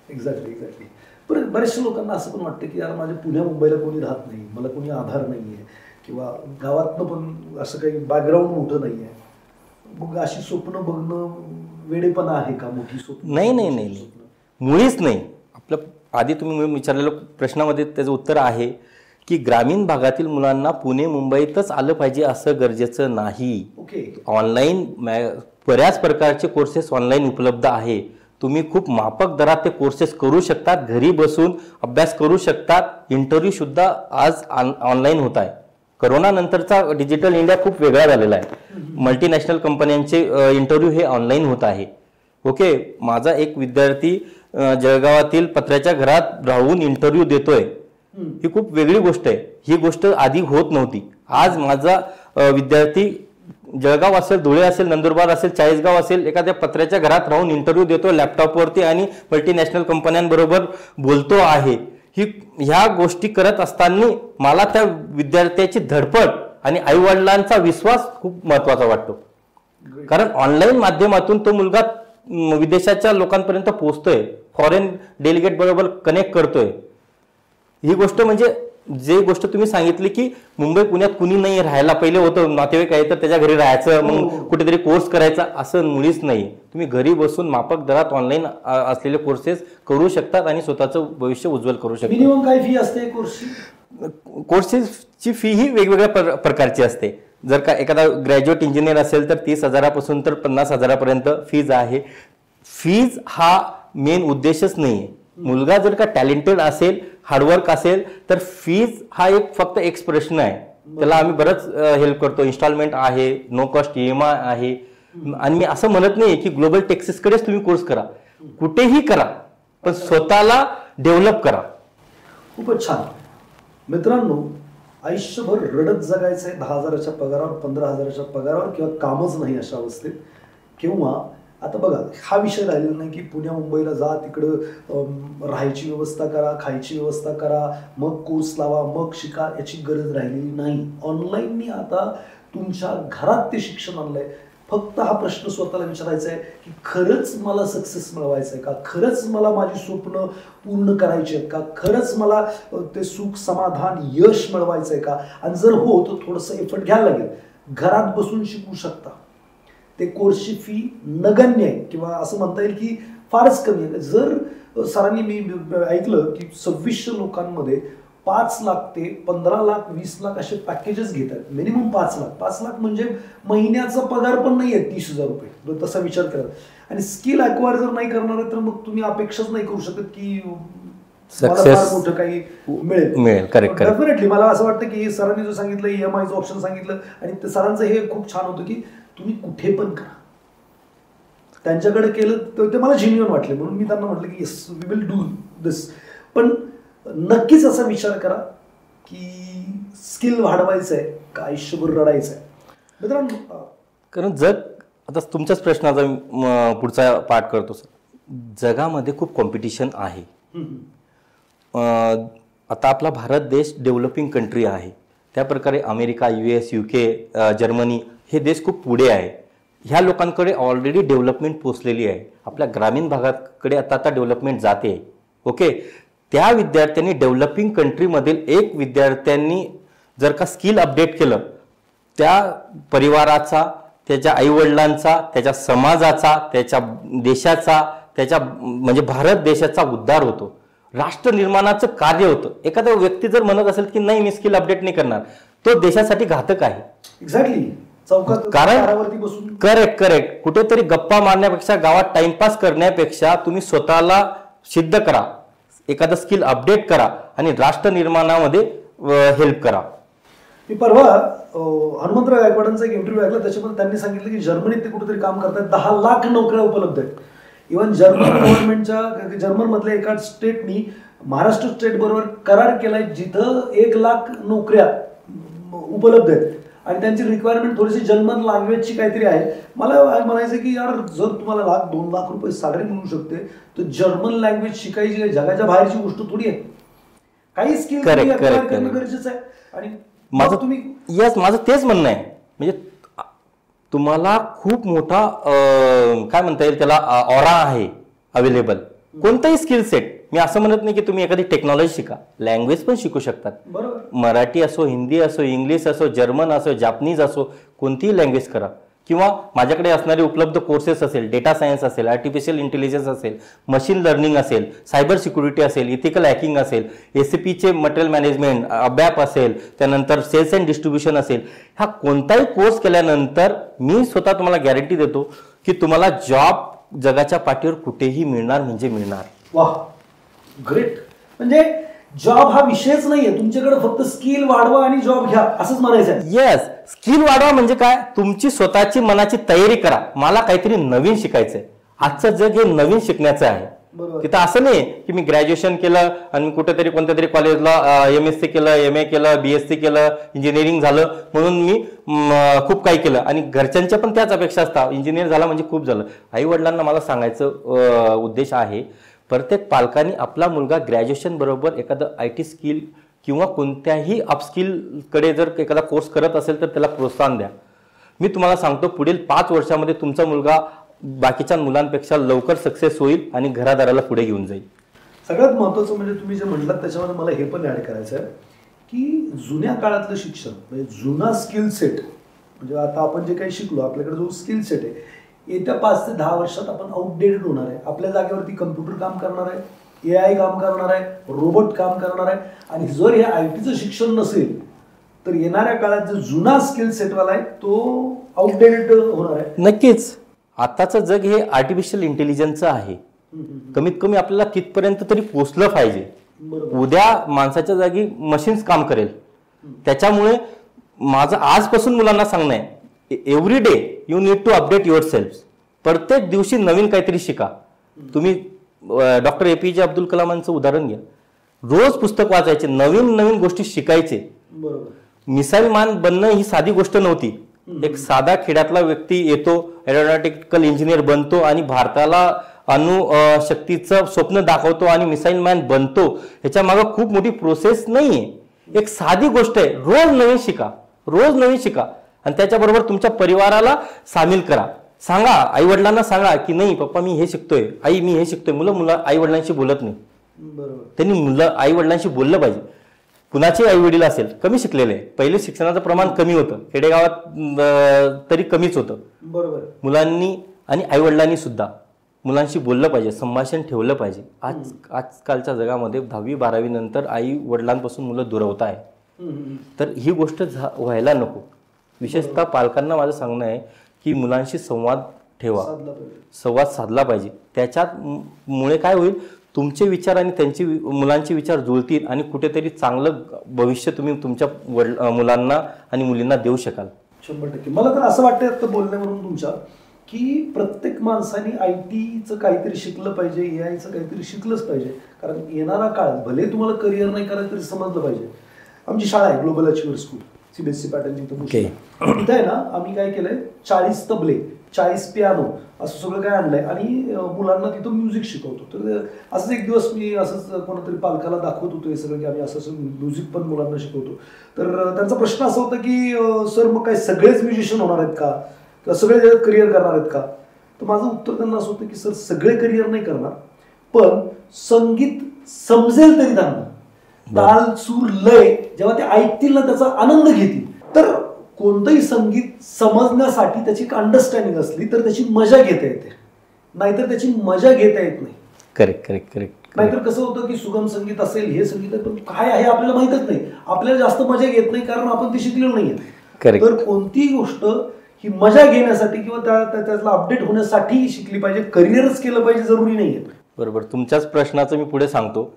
एक्झॅक्टली. पण बऱ्याचशा लोकांना असं पण वाटतं की यार माझ्या पुण्या मुंबईला कोणी राहत नाही, मला कोणी आधार नाहीये किंवा गावातनं पण असं काही बॅकग्राऊंड मोठं नाहीये. मग अशी स्वप्न बघणं वेडेपणा आहे का? मोठी स्वप्न नाही, मुळीच नाही. आपलं आधी तुम्ही विचारलेल्या प्रश्नामध्ये त्याचं उत्तर आहे की ग्रामीण भागातील मुलांना पुणे मुंबईतच आलं पाहिजे असं गरजेचं नाही. ओके. ऑनलाईन बऱ्याच प्रकारचे कोर्सेस ऑनलाईन उपलब्ध आहे. तुम्ही खूप माफक दरात ते कोर्सेस करू शकतात, घरी बसून अभ्यास करू शकतात. इंटरव्ह्यू सुद्धा आज ऑनलाईन होत आहे. कोरोना नंतरचा डिजिटल इंडिया खूप वेगळा झालेला आहे. मल्टीनॅशनल कंपन्यांचे इंटरव्ह्यू हे ऑनलाईन होत आहे. ओके. माझा एक विद्यार्थी जळगावातील पत्र्याच्या घरात राहून इंटरव्ह्यू देतोय. ही खूप वेगळी गोष्ट आहे. ही गोष्ट आधी होत नव्हती. आज माझा विद्यार्थी जळगाव असेल, धुळे असेल, नंदुरबार असेल, चाळीसगाव असेल, एखाद्या पत्र्याच्या घरात राहून इंटरव्ह्यू देतो लॅपटॉपवरती आणि मल्टीनॅशनल कंपन्यांबरोबर बोलतो आहे. ह्या गोष्टी करत असताना मला त्या विद्यार्थ्याची धडपड आणि आई वडिलांचा विश्वास खूप महत्वाचा वाटतो. कारण ऑनलाईन माध्यमातून तो मुलगा विदेशाच्या लोकांपर्यंत पोहोचतोय, फॉरेन डेलिगेट बरोबर कनेक्ट करतोय. ही गोष्ट म्हणजे जे गोष्ट तुम्ही सांगितली की मुंबई पुण्यात कुणी नाही राहायला, पहिले होतं नातेवाईक आहे तर त्याच्या घरी राहायचं, मग कुठेतरी कोर्स करायचा, असं मुळीच नाही. तुम्ही घरी बसून माफक दरात ऑनलाईन असलेले कोर्सेस करू शकतात आणि स्वतःचं भविष्य उज्ज्वल करू शकतात. मिनिमम काय फी असते कोर्सची? कोर्सेसची फी ही वेगवेगळ्या प्रकारची असते. जर का एखादा ग्रॅज्युएट इंजिनियर असेल तर 30,000 पासून तर 50,000 पर्यंत फीज आहे. फीज हा मेन उद्देशच नाहीये. मुलगा जर का टॅलेंटेड असेल, हार्डवर्क असेल तर फीज हा फक्त एक प्रश्न आहे. त्याला आम्ही बरंच हेल्प करतो. इन्स्टॉलमेंट आहे, नो कॉस्ट EMI आहे. आणि मी असं म्हणत नाही की ग्लोबल टेक्सेसकडेच तुम्ही कोर्स करा, कुठेही करा, पण स्वतःला डेव्हलप करा. खूपच छान. मित्रांनो, आयुष्यभर रडत जगायचंय 10,000च्या पगारावर, 15,000च्या पगारावर किंवा कामच नाही अशा अवस्थेत. किंवा आता बघा, हा विषय राहिलेला नाही की पुण्या मुंबईला जा, तिकडं राहायची व्यवस्था करा, खायची व्यवस्था करा, मग कोर्स लावा, मग शिका, याची गरज राहिलेली नाही. ऑनलाईननी आता तुमच्या घरात ते शिक्षण आणलंय. फक्त हा प्रश्न स्वतःला विचारायचा आहे की खरंच मला सक्सेस मिळवायचं आहे का? खरंच मला माझी स्वप्न पूर्ण करायची आहेत का? खरंच मला ते सुख, समाधान, यश मिळवायचं आहे का? आणि जर हो तर थोडंसं एफर्ट घ्यायला लागेल. घरात बसून शिकू शकता. ते कोर्सची फी नगण्य आहे किंवा असं म्हणता येईल की फारच कमी आहे. जर सरांनी मी ऐकलं की 2600 लोकांमध्ये 5 लाख ते 15 लाख 20 लाख असे पॅकेजेस घेत आहेत. मिनिमम 5 लाख. 5 लाख म्हणजे महिन्याचा पगार पण नाही आहे 30,000 रुपये, तसा विचार करा. आणि स्किल अक्वायर जर नाही करणार आहे तर मग तुम्ही अपेक्षाच नाही करू शकत की मला फार मोठं काही मिळेल. डेफिनेटली मला असं वाटतं की सरांनी जो सांगितलं EMIचं ऑप्शन सांगितलं आणि ते सरांचं हे खूप छान होतं की तुम्ही कुठे पण करा. त्यांच्याकडे केलं तर ते मला जेन्युइन वाटले, म्हणून मी त्यांना म्हटलं की येस वी विल डू दिस. पण नक्कीच असा विचार करा की स्किल वाढवायचं आहे का आयुष्यभर रडायचं आहे. मित्रांनो, कारण जग आता तुमच्याच प्रश्नाचा पुढचा पाठ करतो सर. जगामध्ये खूप कॉम्पिटिशन आहे. आता आपला भारत देश डेव्हलपिंग कंट्री आहे. त्या प्रकारे अमेरिका, US, UK, जर्मनी हे देश खूप पुढे आहे. ह्या लोकांकडे ऑलरेडी डेव्हलपमेंट पोचलेली आहे. आपल्या ग्रामीण भागाकडे आता डेव्हलपमेंट जाते. ओके. त्या विद्यार्थ्यांनी डेव्हलपिंग कंट्रीमधील एक विद्यार्थ्यांनी जर का स्किल अपडेट केलं, त्या परिवाराचा, त्याच्या आईवडिलांचा, त्याच्या समाजाचा, त्याच्या देशाचा, त्याच्या म्हणजे भारत देशाचा उद्धार होतो, राष्ट्र निर्माणाचं कार्य होतं. एखादा व्यक्ती जर म्हणत असेल की नाही मी स्किल अपडेट नाही करणार, तो देशासाठी घातक आहे. एक्झॅक्टली. चौकात कारण बसून करेक्ट कुठेतरी गप्पा मारण्यापेक्षा, गावात टाइमपास करण्यापेक्षा तुम्ही स्वतःला सिद्ध करा, एखादं स्किल अपडेट करा आणि राष्ट्र निर्माणामध्ये हेल्प करा. मी परवा हनुमंतराव गायकवाडांचा एक इंटरव्ह्यू ऐकला, त्याच्यामध्ये त्यांनी सांगितलं की जर्मनीत ते कुठेतरी काम करतात, 10 लाख नोकऱ्या उपलब्ध आहेत. इव्हन जर्मन गव्हर्नमेंटच्या जर्मनमधल्या एका स्टेटनी महाराष्ट्र स्टेट बरोबर करार केलाय जिथं 1 लाख नोकऱ्या उपलब्ध आहेत आणि त्यांची रिक्वायरमेंट थोडीशी जर्मन लँग्वेजची काहीतरी आहे. मला म्हणायचं की यार जर तुम्हाला 1-2 लाख रुपये सॅलरी मिळू शकते तर जर्मन लँग्वेज शिकायची जगाच्या बाहेरची गोष्ट थोडी आहे. काही स्किल करणं गरजेचं आहे. आणि माझं तेच म्हणणं आहे, म्हणजे तुम्हाला खूप मोठा काय म्हणता येईल त्याला ऑरा आहे अवेलेबल, कोणताही स्किल सेट. मी असं म्हणत नाही की तुम्ही एखादी टेक्नॉलॉजी शिका, लँग्वेज पण शिकू शकतात. मराठी असो, हिंदी असो, इंग्लिश असो, जर्मन असो, जापनीज असो, कोणतीही लँग्वेज करा. किंवा माझ्याकडे असणारे उपलब्ध कोर्सेस असेल, डेटा सायन्स असेल, आर्टिफिशियल इंटेलिजन्स असेल, मशीन लर्निंग असेल, सायबर सिक्युरिटी असेल, इथिकल हॅकिंग असेल, SAPचे मटेरियल मॅनेजमेंट, ABAP असेल, त्यानंतर सेल्स अँड डिस्ट्रीब्युशन असेल, हा कोणताही कोर्स केल्यानंतर मी स्वतः तुम्हाला गॅरंटी देतो की तुम्हाला जॉब जगाच्या पाठीवर कुठेही मिळणार म्हणजे मिळणार. वाह, ग्रेट. म्हणजे जॉब हा विषयच नाहीये, तुमच्याकडे फक्त स्किल वाढवा आणि जॉब घ्या असंच म्हणायचं. येस, स्किल वाढवा म्हणजे काय, तुमची स्वतःची मनाची तयारी करा, मला काहीतरी नवीन शिकायचंय. आजचं जग हे नवीन शिकण्याचं आहे. तिथं असं नाही की मी ग्रॅज्युएशन केलं आणि कुठेतरी कोणत्या तरी कॉलेजला MSc केलं, MA केलं, BSc केलं, इंजिनिअरिंग झालं म्हणून मी खूप काही केलं आणि घरच्यांच्या पण त्याच अपेक्षा असतात, इंजिनियर झाला म्हणजे खूप झालं. आई वडिलांना मला सांगायचं उद्देश आहे, प्रत्येक पालकांनी आपला मुलगा ग्रॅज्युएशन बरोबर एखादं IT स्किल किंवा कोणत्याही अपस्किलकडे जर एखादा कोर्स करत असेल तर त्याला प्रोत्साहन द्या. मी तुम्हाला सांगतो पुढील 5 वर्षामध्ये तुमचा मुलगा बाकीच्या मुलांपेक्षा लवकर सक्सेस होईल आणि घरादाराला पुढे घेऊन जाईल. सगळ्यात महत्त्वाचं म्हणजे तुम्ही जे म्हटलात त्याच्यामध्ये मला हे पण ऍड करायचं आहे की जुन्या काळातलं शिक्षण म्हणजे जुना स्किल सेट, म्हणजे आता आपण जे काही शिकलो आपल्याकडे जो स्किल सेट आहे येत्या 5 ते 10 वर्षात आपण आउटडेटेड होणार आहे. आपल्या जागेवरती कम्प्युटर काम करणार आहे, AI काम करणार आहे, रोबोट काम करणार आहे. आणि जर हे ITचं शिक्षण नसेल तर येणाऱ्या काळात जो जुना स्किल सेटवाला आहे तो आउटडेटेड होणार आहे. नक्कीच. आताचं जग हे आर्टिफिशियल इंटेलिजन्सचं आहे. कमीत कमी आपल्याला तिथपर्यंत तरी पोचलं पाहिजे. उद्या माणसाच्या जागी मशीन्स काम करेल. त्याच्यामुळे माझं आजपासून मुलांना सांगणं आहे, every day you need to update yourself. प्रत्येक दिवशी नवीन काहीतरी शिका. तुम्ही डॉक्टर APJ अब्दुल कलामांचं उदाहरण घ्या, रोज पुस्तक वाचायचे, नवीन नवीन गोष्टी शिकायचे. मिसाईल मॅन बनणं ही साधी गोष्ट नव्हती. एक साधा खेड्यातला व्यक्ती येतो, एरोनॉटिकल इंजिनियर बनतो आणि भारताला अणुशक्तीचं स्वप्न दाखवतो आणि मिसाईल मॅन बनतो. ह्याच्या मागे खूप मोठी प्रोसेस नाहीये, एक साधी गोष्ट आहे. रोज नवीन शिका, रोज नवीन शिका आणि त्याच्याबरोबर तुमच्या परिवाराला सामील करा. सांगा, आई वडिलांना सांगा की नाही पप्पा मी हे शिकतोय, आई मी हे शिकतोय. मुलं आई वडिलांशी बोलत नाही. त्यांनी मुलं आई वडिलांशी बोललं पाहिजे. कुणाचे आई वडील असेल कमी शिकलेले, पहिले शिक्षणाचं प्रमाण कमी होतं, खेडेगावात तरी कमीच होतं. बरोबर. मुलांनी आणि आई वडिलांनी सुद्धा मुलांशी बोललं पाहिजे, संभाषण ठेवलं पाहिजे. आजकालच्या जगामध्ये 10वी-12वी नंतर आई वडिलांपासून मुलं दुरावत आहे. तर ही गोष्ट व्हायला नको. विशेषतः पालकांना माझं सांगणं आहे की मुलांशी संवाद ठेवा, संवाद साधला पाहिजे. त्याच्यात मुळे काय होईल, तुमचे विचार आणि त्यांची मुलांचे विचार जुळतील आणि कुठेतरी चांगलं भविष्य तुम्ही तुमच्या मुलांना आणि मुलींना देऊ शकाल. 100%. मला तर असं वाटतं आता बोलण्यावरून तुमच्या की प्रत्येक माणसाने ITचं काहीतरी शिकलं पाहिजे, AIचं काहीतरी शिकलंच पाहिजे. कारण येणारा काळ भले तुम्हाला करिअर नाही करायचं तरी समजलं पाहिजे. आमची शाळा आहे global achiever school, CBSE pattern. तिथं आहे ना, आम्ही काय केलंय 40 तबले, 40 पियानो असं सगळं काय आणलंय आणि मुलांना तिथं म्युझिक शिकवतो. तर असंच एक दिवस मी असंच कोणातरी पालकाला दाखवत होतो हे सगळं की आम्ही असं म्युझिक पण मुलांना शिकवतो. तर त्यांचा प्रश्न असा होता की सर मग काय सगळेच म्युझिशियन होणार आहेत का, किंवा सगळे जगात करिअर करणार आहेत का. तर माझं उत्तर त्यांना असं होतं की सर सगळे करिअर नाही करणार, पण संगीत समजेल तरी त्यांना, ताल सूर लय जेव्हा ते ऐकतील ना त्याचा आनंद घेतील. तर कोणतंही संगीत समजण्यासाठी त्याची एक अंडरस्टँडिंग असली तर त्याची मजा घेता येते. नाहीतर त्याची मजा घेता येत नाही. Correct correct correct. नाहीतर कसं होतं की सुगम संगीत असेल, हे संगीत आहे, पण काय आहे आपल्याला माहितच नाही, आपल्याला जास्त मजा घेत नाही कारण आपण ते शिकलेलो नाहीये. तर कोणतीही गोष्ट ही मजा घेण्यासाठी किंवा त्याला अपडेट होण्यासाठी शिकली पाहिजे, करिअरच केलं पाहिजे जरुरी नाहीये. बरोबर. तुमच्याच प्रश्नाचं मी पुढे सांगतो.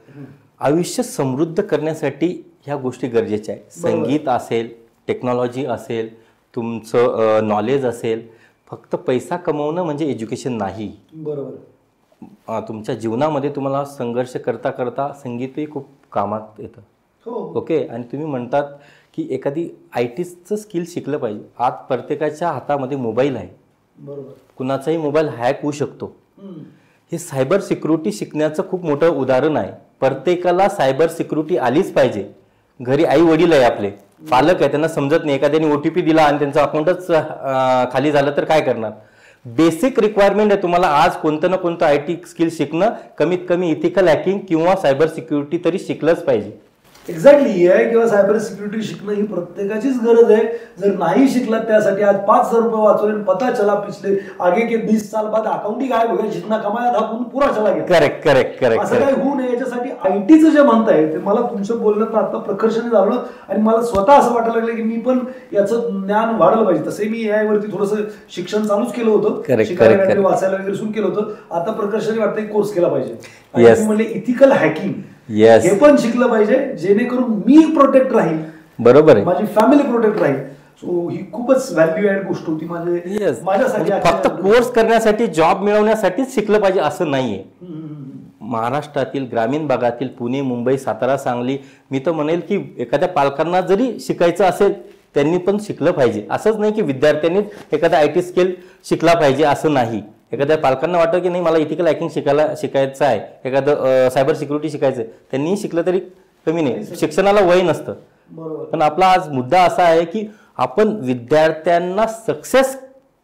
आयुष्य समृद्ध करण्यासाठी ह्या गोष्टी गरजेच्या आहेत. संगीत असेल, टेक्नॉलॉजी असेल, तुमचं नॉलेज असेल. फक्त पैसा कमवणं म्हणजे एज्युकेशन नाही. बरोबर. तुमच्या जीवनामध्ये तुम्हाला संघर्ष करता करता संगीतही खूप कामात येतं. ओके. आणि तुम्ही म्हणतात की एखादी IT चं स्किल शिकलं पाहिजे. आज प्रत्येकाच्या हातामध्ये मोबाईल आहे. बरोबर. कुणाचाही मोबाईल हॅक होऊ शकतो. हे सायबर सिक्युरिटी शिकण्याचं खूप मोठं उदाहरण आहे. प्रत्येकाला सायबर सिक्युरिटी आलीच पाहिजे. घरी आई वडील आहे, आपले पालक आहे, त्यांना समजत नाही, एखाद्याने OTP दिला आणि त्यांचं अकाउंटच खाली झालं तर काय करणार. बेसिक रिक्वायरमेंट आहे तुम्हाला आज कोणतं ना कोणतं IT स्किल शिकणं, कमीत कमी इथिकल हॅकिंग किंवा सायबर सिक्युरिटी तरी शिकलंच पाहिजे. एक्झॅक्टली आहे. किंवा सायबर सिक्युरिटी शिकणं ही प्रत्येकाचीच गरज आहे. जर नाही शिकलात त्यासाठी आज 5,000 रुपये वाचवले, पता चला पिछले आगे के 20 साल बाद अकाउंट ही गायब हो गया, जितना कमाया था पूरा चला गया. Correct correct correct. असं काही होऊ नये याच्यासाठी IT जे म्हणताय ते मला तुमच्या बोलण्यात आता प्रकर्षाने जाणवलं आणि मला स्वतः असं वाटायला लागलं की मी पण याचं ज्ञान वाढलं पाहिजे. तसे मी AI वरती थोडंसं शिक्षण चालूच केलं होतं, शिकायला वाचायला वगैरे सुरू केलं होतं. आता प्रकर्षाने वाटतं कोर्स केला पाहिजे. म्हणले इथिकल हॅकिंग हे पण शिकलं पाहिजे, जेणेकरून मी प्रोटेक्ट राहील. बरोबर आहे. माझी फॅमिली प्रोटेक्ट राहील. सो ही खूपच व्हॅल्यू ऍड गोष्ट होती माझ्यासाठी. फक्त कोर्स करण्यासाठी, जॉब मिळवण्यासाठीच शिकलं पाहिजे असं नाहीये. महाराष्ट्रातील ग्रामीण भागातील पुणे, मुंबई, सातारा, सांगली, मी तर म्हणेल की एखाद्या पालकांना जरी शिकायचं असेल त्यांनी पण शिकलं पाहिजे. असंच नाही की विद्यार्थ्यांनीच एखादा IT स्किल शिकला पाहिजे असं नाही. एखाद्या पालकांना वाटतं की नाही मला इथिकल हॅकिंग शिकायचं आहे, एखादं सायबर सिक्युरिटी शिकायचं आहे, त्यांनी शिकलं तरी कमी नाही. शिक्षणाला वय नसतं. पण आपला आज मुद्दा असा आहे की आपण विद्यार्थ्यांना सक्सेस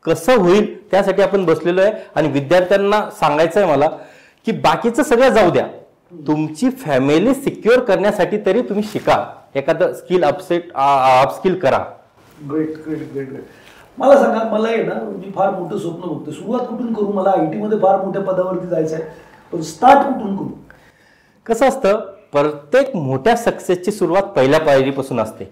कसं होईल त्यासाठी आपण बसलेलो आहे. आणि विद्यार्थ्यांना सांगायचं आहे मला की बाकीचं सगळं जाऊ द्या, तुमची फॅमिली सिक्युअर करण्यासाठी तरी तुम्ही शिका, एखादं स्किल अपस्किल करा. Great great great great. मला सांगा, मला आहे ना, मी फार मोठं स्वप्न बघतो. सुरुवात कुठून करू? मला IT मध्ये फार मोठ्या पदावरती जायचं आहे, पण स्टार्ट कुठून करू? कसं असतं, प्रत्येक मोठ्या सक्सेसची सुरुवात पहिल्या पायरीपासून असते.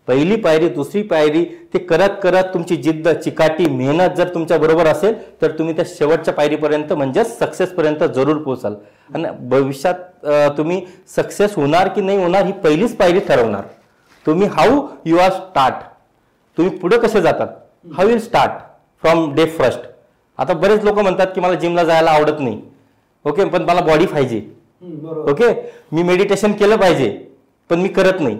पहिली पायरी, दुसरी पायरी, ते करत करत तुमची जिद्द, चिकाटी, मेहनत जर तुमच्या बरोबर असेल तर तुम्ही त्या शेवटच्या पायरीपर्यंत म्हणजेच सक्सेसपर्यंत जरूर पोहोचाल. आणि भविष्यात तुम्ही सक्सेस होणार की नाही होणार ही पहिलीच पायरी ठरवणार. तुम्ही हाऊ यू आर स्टार्ट, तुम्ही पुढे कसे जातात, how will start from day first. आता बरेच लोक म्हणतात की मला जिमला जायला आवडत नाही. ओके, पण मला बॉडी पाहिजे. ओके, मी मेडिटेशन केलं पाहिजे पण मी करत नाही.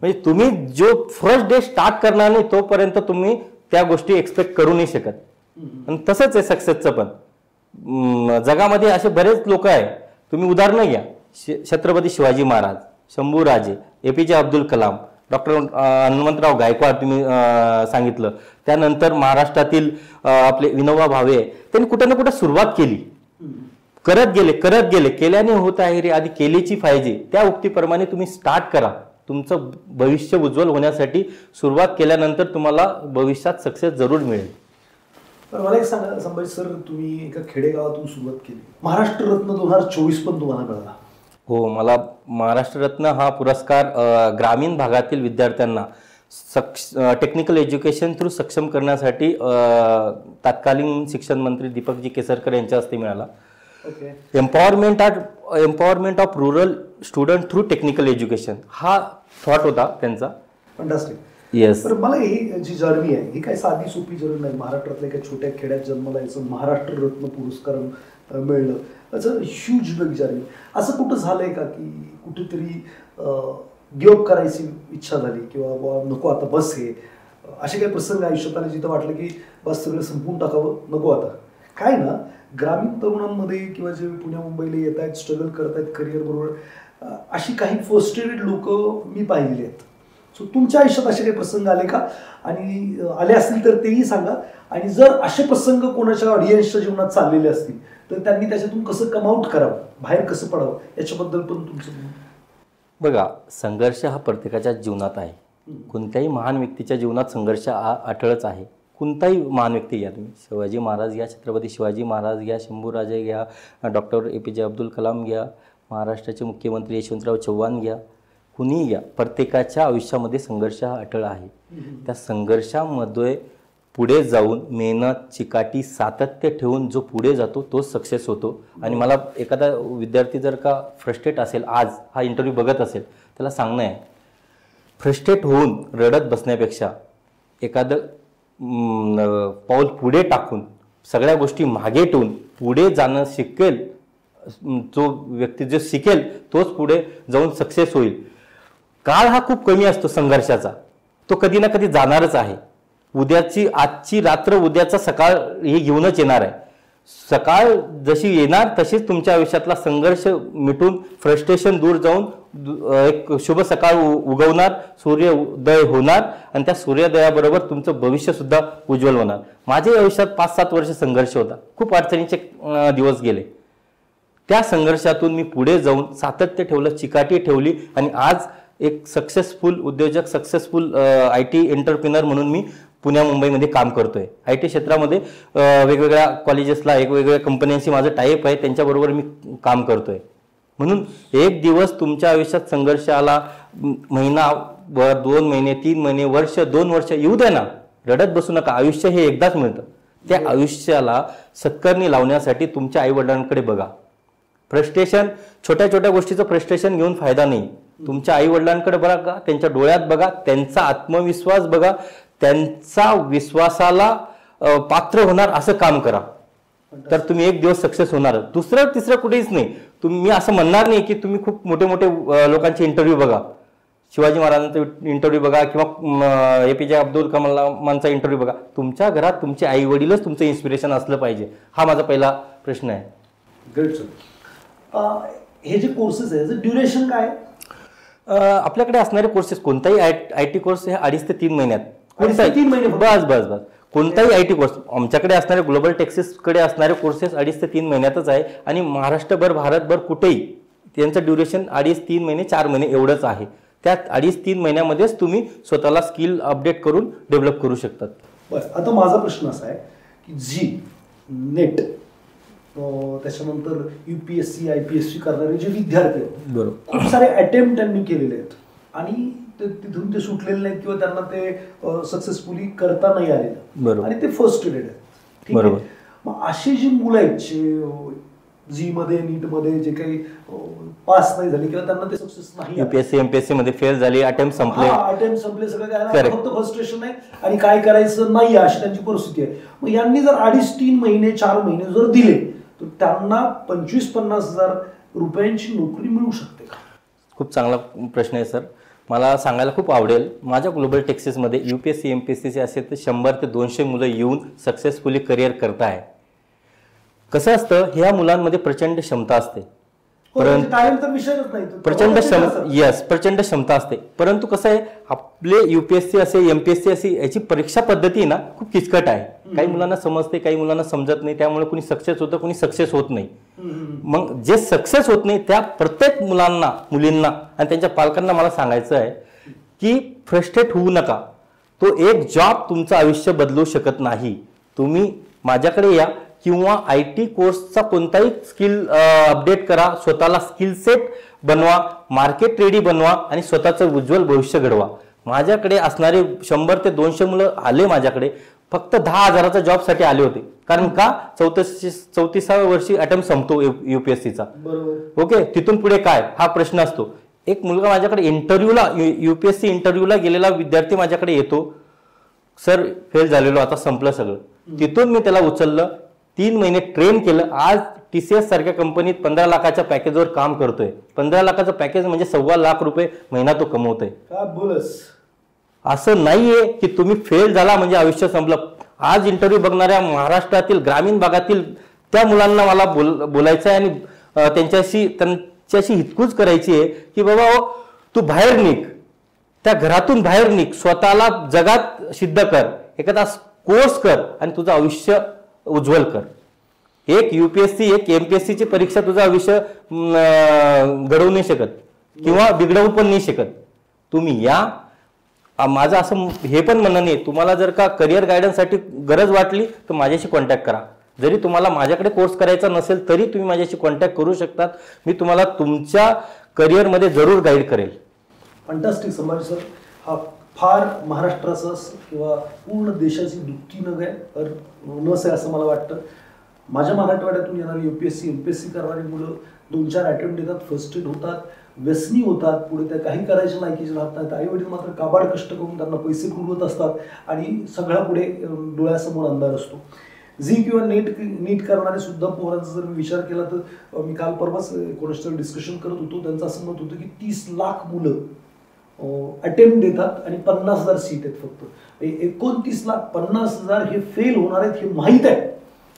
म्हणजे तुम्ही जो फर्स्ट डे स्टार्ट करणार नाही तोपर्यंत तुम्ही त्या गोष्टी एक्सपेक्ट करू नाही शकत. आणि तसंच आहे सक्सेसचं पण. जगामध्ये असे बरेच लोक आहे, तुम्ही उदाहरणं घ्या. छत्रपती शिवाजी महाराज, शंभूराजे, APJ अब्दुल कलाम, डॉक्टर हनुमंतराव गायकवाड तुम्ही सांगितलं. त्यानंतर महाराष्ट्रातील आपले विनोबा भावे, त्यांनी कुठे ना कुठे सुरुवात केली, करत गेले. केल्याने होत आहे रे, आधी केलीची पाहिजे. त्या उक्तीप्रमाणे तुम्ही स्टार्ट करा. तुमचं भविष्य उज्ज्वल होण्यासाठी सुरुवात केल्यानंतर तुम्हाला भविष्यात सक्सेस जरूर मिळेल. तर मला एक सांगा संभाजी सर, तुम्ही एका खेडेगावातून सुरुवात केली, महाराष्ट्र रत्न 2024 पण तुम्हाला मिळाला. हो, मला महाराष्ट्र रत्न हा पुरस्कार ग्रामीण भागातील विद्यार्थ्यांना टेक्निकल एज्युकेशन थ्रू सक्षम करण्यासाठी तत्कालीन शिक्षण मंत्री दीपकजी केसरकर यांच्या हस्ते मिळाला. Empowerment of rural student through technical education हा थॉट होता त्यांचा. फंटास्टिक. येस. तर मला ही जी जर्नी आहे ही काही साधी सोपी जर्नी नाही. महाराष्ट्रातल्या एका छोट्या खेड्यात जन्माला यायचं, महाराष्ट्र रत्न पुरस्कार मिळणं, असं ह्यूज बिग जर्नी. असं कुठं झालंय का की कुठेतरी गिव्हअप करायची इच्छा झाली किंवा नको आता बस, हे असे काही प्रसंग आयुष्यात आले जिथं वाटलं की बस सगळं संपवून टाकावं, नको आता? काय ना, ग्रामीण तरुणांमध्ये किंवा जे पुण्या मुंबईला येत आहेत, स्ट्रगल करत आहेत करिअर बरोबर, अशी काही फ्रस्ट्रेटेड लोक मी पाहिलेली आहेत. सो तुमच्या आयुष्यात असे काही प्रसंग आले का? आणि आले असतील तर तेही सांगा. आणि जर असे प्रसंग कोणाच्या ऑडियन्सच्या जीवनात चाललेले असतील तर त्यांनी त्याच्यातून कसं कमआउट करावं, बाहेर कसं पडावं, याच्याबद्दल पण तुमचं. बघा, संघर्ष हा प्रत्येकाच्या जीवनात आहे. कोणत्याही महान व्यक्तीच्या जीवनात संघर्ष हा अटळच आहे. कोणताही महान व्यक्ती घ्या तुम्ही, शिवाजी महाराज घ्या, छत्रपती शिवाजी महाराज घ्या, शंभूराजे घ्या, डॉक्टर APJ अब्दुल कलाम घ्या, महाराष्ट्राचे मुख्यमंत्री यशवंतराव चव्हाण घ्या, कुणीही घ्या, प्रत्येकाच्या आयुष्यामध्ये संघर्ष हा अटळ आहे. त्या संघर्षामध्ये पुढे जाऊन मेहनत, चिकाटी, सातत्य ठेवून जो पुढे जातो तोच सक्सेस होतो. आणि मला एखादा विद्यार्थी जर का फ्रस्ट्रेट असेल, आज हा इंटरव्ह्यू बघत असेल, त्याला सांगणं आहे, फ्रस्ट्रेट होऊन रडत बसण्यापेक्षा एखादं पाऊल पुढे टाकून सगळ्या गोष्टी मागे ठेवून पुढे जाणं शिकेल, जो व्यक्ती जे शिकेल तोच पुढे जाऊन सक्सेस होईल. काळ हा खूप कमी असतो संघर्षाचा, तो कधी ना कधी जाणारच आहे. आजची रात्र उद्याचा सकाळ हे घेऊनच येणार आहे. सकाळ जशी येणार तशीच तुमच्या आयुष्यातला संघर्ष मिटून फ्रस्ट्रेशन दूर जाऊन एक शुभ सकाळ उगवणार, सूर्योदय होणार आणि त्या सूर्योदयाबरोबर तुमचं भविष्य सुद्धा उज्ज्वल होणार. माझ्या आयुष्यात 5-7 वर्ष संघर्ष होता, खूप अडचणीचे दिवस गेले. त्या संघर्षातून मी पुढे जाऊन सातत्य ठेवलं, चिकाटी ठेवली आणि आज एक सक्सेसफुल उद्योजक, सक्सेसफुल IT एंटरप्रिनर म्हणून मी पुण्या मुंबईमध्ये काम करतोय. IT क्षेत्रामध्ये वेगवेगळ्या कॉलेजेसला, वेगवेगळ्या कंपन्यांशी माझं टाईप आहे, त्यांच्याबरोबर मी काम करतोय. म्हणून एक दिवस तुमच्या आयुष्यात संघर्ष आला, महिना, 2 महिने, 3 महिने, वर्ष, 2 वर्ष येऊ द्या ना, रडत बसू नका. आयुष्य हे एकदाच मिळतं. त्या आयुष्याला सत्कारणी लावण्यासाठी तुमच्या आईवडिलांकडे बघा. फ्रस्ट्रेशन, छोट्या छोट्या गोष्टीचं फ्रस्ट्रेशन घेऊन फायदा नाही. तुमच्या आईवडिलांकडे बघा, त्यांच्या डोळ्यात बघा, त्यांचा आत्मविश्वास बघा, त्यांचा विश्वासाला पात्र होणार असं काम करा, तर तुम्ही एक दिवस सक्सेस होणार. दुसरं तिसरं कुठेच नाही. मी असं म्हणणार नाही की तुम्ही खूप मोठे मोठे लोकांचे इंटरव्ह्यू बघा, शिवाजी महाराजांचा इंटरव्ह्यू बघा किंवा APJ अब्दुल कलामांचा इंटरव्ह्यू बघा. तुमच्या घरात तुमचे आई वडीलच तुमचं इन्स्पिरेशन असलं पाहिजे, हा माझा पहिला प्रश्न आहे. Great sir. हे जे कोर्सेस आहे याचं ड्युरेशन काय? आपल्याकडे असणारे कोर्सेस कोणताही IT कोर्स हे 2.5 ते 3 महिन्यात, 3 महिने बस कोणताही IT कोर्स आमच्याकडे असणारे, ग्लोबल टेक्सिसकडे असणारे कोर्सेस 2.5 ते 3 महिन्यातच आहे. आणि महाराष्ट्रभर, भारतभर कुठेही त्यांचं ड्युरेशन 2.5-3 महिने, 4 महिने एवढंच आहे. त्या 2.5-3 महिन्यामध्येच तुम्ही स्वतःला स्किल अपडेट करून डेव्हलप करू शकतात. बरं, आता माझा प्रश्न असा आहे की जी नेट, त्याच्यानंतर UPSC IPSC करणारे जे विद्यार्थी आहेत, बरोबर, खूप सारे अटेम्प्ट त्यांनी केलेले आहेत आणि तिथून ते सुटलेले नाहीत किंवा त्यांना ते सक्सेसफुली करता नाही आलेलं, आणि ते फ्रस्ट्रेटेड आहेत. बरोबर. मग अशी जी मुलं आहेत जी मध्ये, नीट मध्ये जे काही पास नाही झाले किंवा त्यांना ते सक्सेस नाही, UPSC MPSC मध्ये फेल झाली, अटेम्प्ट संपले, सगळं काय, फक्त फ्रस्ट्रेशन आहे आणि काय करायचं नाही अशी त्यांची परिस्थिती आहे. मग यांनी जर 2.5-3 महिने, 4 महिने जर दिले तर त्यांना 25-50 हजार रुपयांची नोकरी मिळू शकते का? खूप चांगला प्रश्न आहे सर. मला सांगायला खूप आवडेल, माझ्या ग्लोबल टेक्सिसमध्ये UPSC MPSCचे असे तर 100 ते 200 मुलं येऊन सक्सेसफुली करिअर करत आहे. कसं असतं, ह्या मुलांमध्ये प्रचंड क्षमता असते, प्रचंड क्षमता असते. परंतु कसं आहे, आपले UPSC असे, MPSC असे, याची परीक्षा पद्धती ना खूप किचकट आहे. काही मुलांना समजते, काही मुलांना समजत नाही, त्यामुळे कुणी सक्सेस होतं, कुणी सक्सेस होत नाही. मग जे सक्सेस होत नाही त्या प्रत्येक मुलांना, मुलींना आणि त्यांच्या पालकांना मला सांगायचं आहे की फ्रस्ट्रेट होऊ नका. तो एक जॉब तुमचं आयुष्य बदलू शकत नाही. तुम्ही माझ्याकडे या किंवा IT कोर्सचा कोणताही स्किल अपडेट करा, स्वतःला स्किल सेट बनवा, मार्केट रेडी बनवा आणि स्वतःचं उज्ज्वल भविष्य घडवा. माझ्याकडे असणारे 100 ते 200 मुलं आले माझ्याकडे फक्त 10,000चा जॉबसाठी आले होते. कारण का, 34व्या वर्षी अटेम्प्ट संपतो UPSCचा. ओके, तिथून पुढे काय हा प्रश्न असतो. एक मुलगा माझ्याकडे इंटरव्ह्यूला, UPSC इंटरव्ह्यूला गेलेला विद्यार्थी माझ्याकडे येतो, सर फेल झालेलो, आता संपलं सगळं. तिथून मी त्याला उचललं, 3 महिने ट्रेन केलं. आज TCS सारख्या कंपनीत 15 लाखाच्या पॅकेजवर काम करतोय. 15 लाखाचं पॅकेज म्हणजे 1.25 लाख रुपये महिना तो कमवतोय. असं नाहीये की तुम्ही फेल झाला म्हणजे आयुष्य संपलं. आज इंटरव्ह्यू बघणाऱ्या महाराष्ट्रातील ग्रामीण भागातील त्या मुलांना मला बोलायचं आहे आणि त्यांच्याशी हितकूच करायची आहे की बाबा तू बाहेर निघ, त्या घरातून बाहेर निघ, स्वतःला जगात सिद्ध कर, एखादा कोर्स कर आणि तुझं आयुष्य उज्ज्वल कर. एक UPSC, एक MPSC ची परीक्षा तुझं आयुष्य घडवू नाही शकत किंवा बिघडवू पण नाही शकत. तुम्ही या, माझं असं हे पण म्हणणं नाही, तुम्हाला जर का करिअर गायडन्ससाठी गरज वाटली तर माझ्याशी कॉन्टॅक्ट करा. जरी तुम्हाला माझ्याकडे कोर्स करायचा नसेल तरी तुम्ही माझ्याशी कॉन्टॅक्ट करू शकतात. मी तुम्हाला तुमच्या करिअरमध्ये जरूर गाईड करेल. फंटास्टिक संभाजी सर, हा फार महाराष्ट्राचं किंवा पूर्ण देशाची दुःखी नस आहे असं मला वाटतं. माझ्या मराठवाड्यातून येणारी UPSC MPSC करणारी मुलं 2-4 अटेम्प्ट देतात, फर्स्टेड होतात, व्यसनी होतात, पुढे त्या काही करायच्या लायकीचे राहत नाहीत. आई वडील मात्र काबाड कष्ट करून त्यांना पैसे पुरवत असतात आणि सगळ्या पुढे डोळ्यासमोर अंधार असतो. झी किंवा नीट करणारे सुद्धा पोरांचा जर मी विचार केला तर मी काल परवाच कोणाचं डिस्कशन करत होतो, त्यांचं असं मत होतं की 30 लाख मुलं अटेम्प्ट देतात आणि 50,000 सीट आहेत फक्त. 29 लाख 50,000 हे फेल होणार आहेत हे माहीत आहे.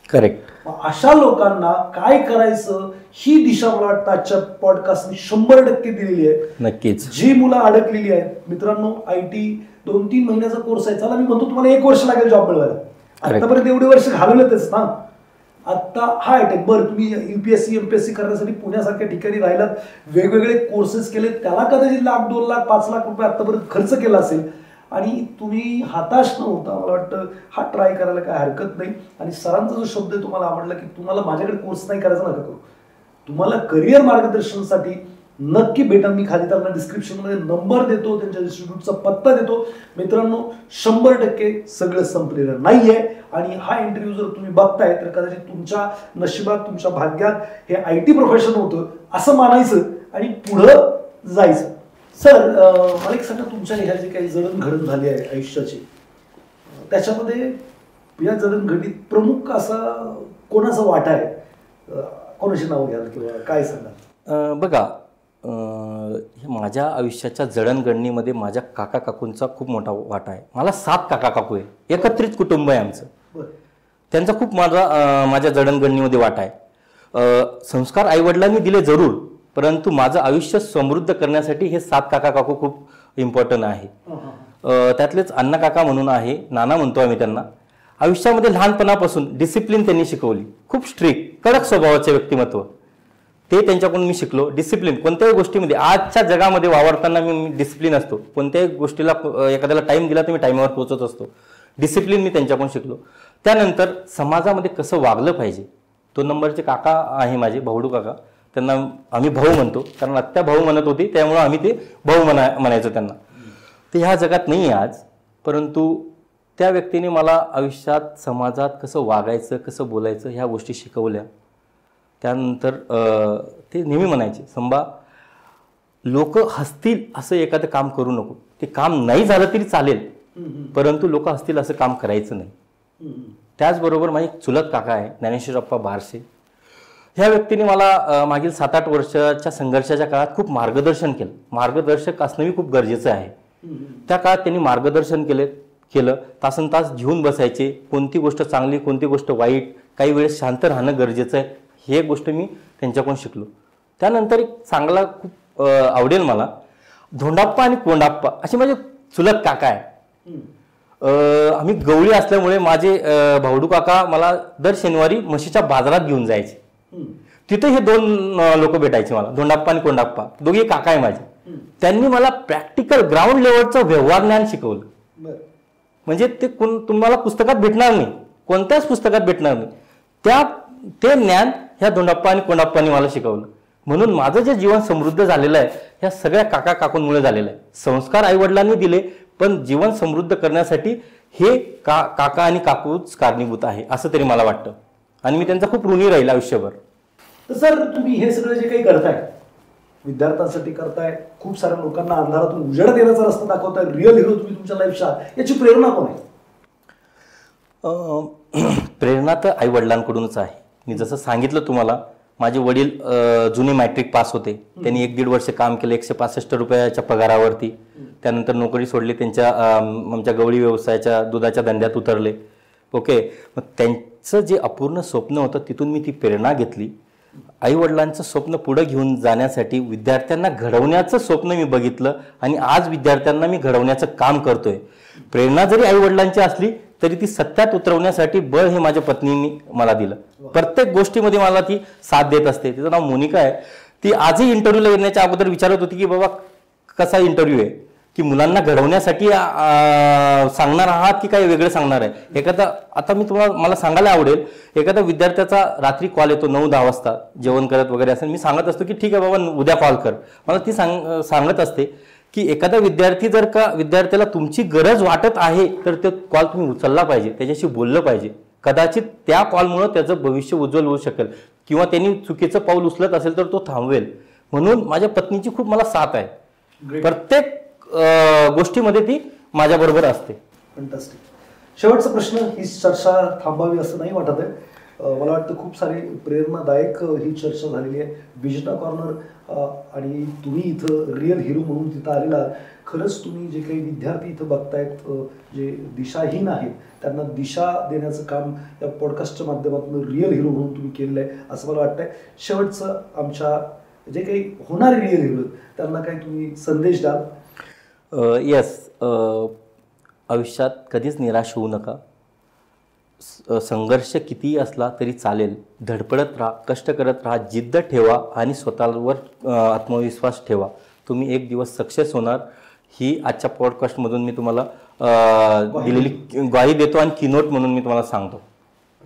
करेक्ट. अशा लोकांना काय करायचं ही दिशा मला वाटतं आजच्या पॉडकास्टने 100% दिलेली आहे. नक्कीच. जी मुलं अडकलेली आहेत मित्रांनो, IT 2-3 महिन्याचा कोर्स आहे, चला मी म्हणतो तुम्हाला 1 वर्ष लागेल जॉब मिळवायला. आतापर्यंत एवढे वर्ष घालवलेतच ना. आता हा अटॅक बरं, तुम्ही UPSC MPSC करण्यासाठी पुण्यासारख्या ठिकाणी राहिलात, वेगवेगळे कोर्सेस केले, त्याला कदाचित 1,00,000, 2,00,000, 5,00,000 रुपये आतापर्यंत खर्च केला असेल आणि तुम्ही हताश न होता मला वाटतं हा ट्राय करायला काय हरकत नाही. आणि सरांचा जो शब्द आहे तुम्हाला आवडला की तुम्हाला माझ्याकडे कोर्स नाही करायचा नका करू, तुम्हाला करिअर मार्गदर्शनासाठी नक्की भेटा. मी खाली त्यांना डिस्क्रिप्शनमध्ये नंबर देतो, त्यांच्या इन्स्टिट्यूटचा पत्ता देतो. मित्रांनो 100% सगळं संपलेलं नाहीये आणि हा इंटरव्ह्यू जर तुम्ही बघताय तर कदाचित तुमच्या नशिबात, तुमच्या भाग्यात हे IT प्रोफेशन होतं असं मानायचं आणि पुढं जायचं. सर मला एक सांगा, तुमच्या ह्या जे काही जडणघडण झाली आहे आयुष्याची, त्याच्यामध्ये या जडणघडीत प्रमुख असा कोणाचा वाटा आहे? कोणाची नाव घ्याल किंवा काय सांगा? बघा, माझ्या आयुष्याच्या जडणघडणीमध्ये माझ्या काका काकूंचा खूप मोठा वाटा आहे. मला 7 काका काकू आहे, एकत्रित कुटुंब आहे आमचं. त्यांचा खूप माझ्या जडणघडणीमध्ये वाटा आहे. संस्कार आईवडिलांनी दिले जरूर, परंतु माझं आयुष्य समृद्ध करण्यासाठी हे 7 काका काकू खूप इम्पॉर्टंट आहे. त्यातलेच अण्णा काका म्हणून आहे, नाना म्हणतो आम्ही त्यांना. आयुष्यामध्ये लहानपणापासून डिसिप्लिन त्यांनी शिकवली. खूप स्ट्रिक्ट, कडक स्वभावाचे व्यक्तिमत्व, ते त्यांच्याकडून मी शिकलो. डिसिप्लिन कोणत्याही गोष्टीमध्ये, आजच्या जगामध्ये वावरताना मी डिसिप्लिन असतो. कोणत्याही गोष्टीला एखाद्याला टाइम दिला तर मी टाइमवर पोहोचत असतो. डिसिप्लिन मी त्यांच्याकडून शिकलो. त्यानंतर समाजामध्ये कसं वागलं पाहिजे, 2 नंबरचे काका आहे माझे, भाऊडू काका. त्यांना आम्ही भाऊ म्हणतो, कारण आत्या भाऊ म्हणत होती त्यामुळे आम्ही ते भाऊ म्हणायचो त्यांना. ते ह्या जगात नाही आहे आज, परंतु त्या व्यक्तीने मला आयुष्यात, समाजात कसं वागायचं, कसं बोलायचं ह्या गोष्टी शिकवल्या. त्यानंतर ते नेहमी म्हणायचे, संभा लोक हसतील असं एखादं काम करू नको. ते काम नाही झालं तरी चालेल, परंतु लोक हसतील असं काम करायचं नाही. त्याचबरोबर माझे चुलत काका आहे ज्ञानेश्वरप्पा बारसे. ह्या व्यक्तीने मला मागील 7-8 वर्षाच्या संघर्षाच्या काळात खूप मार्गदर्शन केलं. मार्गदर्शक असणंही खूप गरजेचं आहे. त्या काळात त्यांनी मार्गदर्शन केलं. तासनतास घेऊन बसायचे, कोणती गोष्ट चांगली, कोणती गोष्ट वाईट, काही वेळेस शांत राहणं गरजेचं आहे, हे गोष्ट मी त्यांच्याकडून शिकलो. त्यानंतर एक चांगला खूप आवडेल मला, धोंडाप्पा आणि कोंडाप्पा असे माझे चुलत काका आहे. आम्ही गवळी असल्यामुळे माझे भाऊडू काका मला दर शनिवारी म्हशीच्या बाजारात घेऊन जायचे. तिथे हे 2 लोक भेटायचे मला, धोंडाप्पा आणि कोंडाप्पा, दोघे काका आहे माझे. त्यांनी मला प्रॅक्टिकल ग्राउंड लेवलचं व्यवहार ज्ञान शिकवलं. म्हणजे ते तुम्हाला पुस्तकात भेटणार नाही, कोणत्याच पुस्तकात भेटणार नाही. ते ज्ञान ह्या धोंडाप्पा आणि कोंडाप्पांनी मला शिकवलं. म्हणून माझं जे जीवन समृद्ध झालेलं आहे ह्या सगळ्या काका काकूंमुळे झालेलं आहे. संस्कार आईवडिलांनी दिले, पण जीवन समृद्ध करण्यासाठी हे काका आणि काकूच कारणीभूत आहे असं तरी मला वाटतं. आणि मी त्यांचा खूप ऋणी राहील आयुष्यभर. तर सर तुम्ही हे सगळं जे काही करताय, विद्यार्थ्यांसाठी करताय, खूप साऱ्या लोकांना अंधारातून उजेडात येण्याचा रस्ता दाखवताय, रिअल हिरो तुम्ही तुमच्या लाईफच्या, याची प्रेरणा कोण आहे? प्रेरणा तर आई वडिलांकडूनच आहे. मी जसं सांगितलं तुम्हाला, माझे वडील जुने मॅट्रिक पास होते. त्यांनी 1-1.5 वर्ष काम केलं 165 रुपयाच्या पगारावरती. त्यानंतर नोकरी सोडली, त्यांच्या आमच्या गवळी व्यवसायाच्या दुधाच्या धंद्यात उतरले. ओके, मग त्यांचं जे अपूर्ण स्वप्न होतं तिथून मी ती प्रेरणा घेतली. आईवडिलांचं स्वप्न पुढे घेऊन जाण्यासाठी विद्यार्थ्यांना घडवण्याचं स्वप्न मी बघितलं आणि आज विद्यार्थ्यांना मी घडवण्याचं काम करतोय. प्रेरणा जरी आईवडिलांची असली तरी ती सत्यात उतरवण्यासाठी बळ हे माझ्या पत्नीने मला दिलं. प्रत्येक गोष्टीमध्ये मला ती साथ देत असते. तिचं नाव मोनिका आहे. ती आजही इंटरव्ह्यूला येण्याच्या अगोदर विचारत होती की बाबा कसा इंटरव्ह्यू आहे. की मुलांना घडवण्यासाठी सांगणार आहात की काही वेगळं सांगणार आहे? एखादा आता मी तुम्हाला मला सांगायला आवडेल, एखादा विद्यार्थ्याचा रात्री कॉल येतो 9-10 वाजता जेवण करत वगैरे असेल, मी सांगत असतो की ठीक आहे बाबा उद्या कॉल कर. मला ती सांगत असते की एखादा विद्यार्थी जर का विद्यार्थ्याला तुमची गरज वाटत आहे तर तो कॉल तुम्ही उचलला पाहिजे, त्याच्याशी बोललं पाहिजे. कदाचित त्या कॉलमुळे त्याचं भविष्य उज्ज्वल होऊ शकेल किंवा त्यांनी चुकीचं पाऊल उचलत असेल तर तो थांबवेल. म्हणून माझ्या पत्नीची खूप मला साथ आहे. प्रत्येक गोष्टीमध्ये ती माझ्याबरोबर असते. फंटास्टिक. शेवटचा प्रश्न, ही चर्चा थांबावी असं नाही वाटत आहे. मला वाटतं खूप सारी प्रेरणादायक ही चर्चा झालेली आहे. विजेता कॉर्नर आणि तुम्ही इथं रिअल हिरो म्हणून तिथं आलेला. खरंच तुम्ही जे काही विद्यार्थी इथं बघतायत जे दिशाहीन आहेत त्यांना दिशा देण्याचं काम या पॉडकास्टच्या माध्यमातून रिअल हिरो म्हणून तुम्ही केलेलं आहे असं मला वाटतंय. शेवटचं आमच्या जे काही होणारे रिअल हिरो त्यांना काही तुम्ही संदेश द्याल? येस, आयुष्यात कधीच निराश होऊ नका. संघर्ष कितीही असला तरी चालेल. धडपडत राहा, कष्ट करत राहा, जिद्द ठेवा आणि स्वतःवर आत्मविश्वास ठेवा. तुम्ही एक दिवस सक्सेस होणार ही आजच्या पॉडकास्टमधून मी तुम्हाला दिलेली ग्वाही देतो आणि कीनोट म्हणून मी तुम्हाला सांगतो.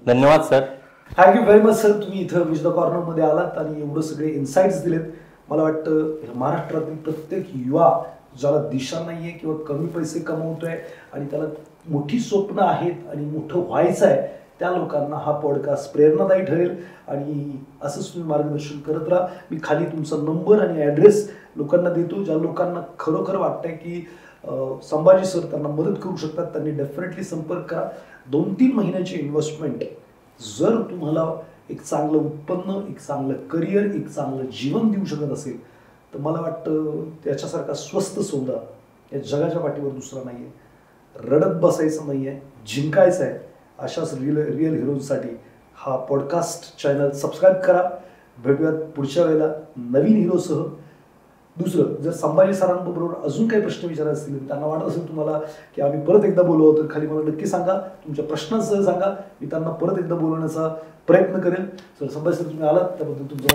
धन्यवाद sir. Thank you very much sir. तुम्ही इथं विजेता कॉर्नरमध्ये आलात आणि एवढं सगळे इन्साइट्स दिलेत. मला वाटतं महाराष्ट्रातील प्रत्येक युवा ज्याला दिशा नाही आहे किंवा कमी पैसे कमवतोय आणि त्याला मोठी स्वप्न आहेत आणि मोठं व्हायचं आहे त्या लोकांना हा पॉडकास्ट प्रेरणादायी ठरेल. आणि असंच तुम्ही मार्गदर्शन करत राहा. मी खाली तुमचा नंबर आणि ॲड्रेस लोकांना देतो. ज्या लोकांना खरोखर वाटतंय की संभाजी सर त्यांना मदत करू शकतात त्यांनी डेफिनेटली संपर्क करा. 2-3 महिन्याची इन्व्हेस्टमेंट जर तुम्हाला एक चांगलं उत्पन्न, एक चांगलं करिअर, एक चांगलं जीवन देऊ शकत असेल तर मला वाटतं त्याच्यासारखा स्वस्त सौदा या जगाच्या पाठीवर दुसरा नाही आहे. रडत बसायचं नाही आहे, जिंकायचं आहे. अशाच रिअल हिरोजसाठी हा पॉडकास्ट चॅनल सबस्क्राईब करा. भेटूयात पुढच्या वेळेला नवीन हिरोसह. दुसरं, जर संभाजी सरांबरोबर अजून काही प्रश्न विचारायचे असतील, त्यांना वाटत असेल तुम्हाला की आम्ही परत एकदा बोलवू तर खाली मला नक्की सांगा. तुमच्या प्रश्नांसह सांगा, मी त्यांना परत एकदा बोलवण्याचा प्रयत्न करेन. सर संभाजी सर तुम्ही आलात त्याबद्दल तुमचा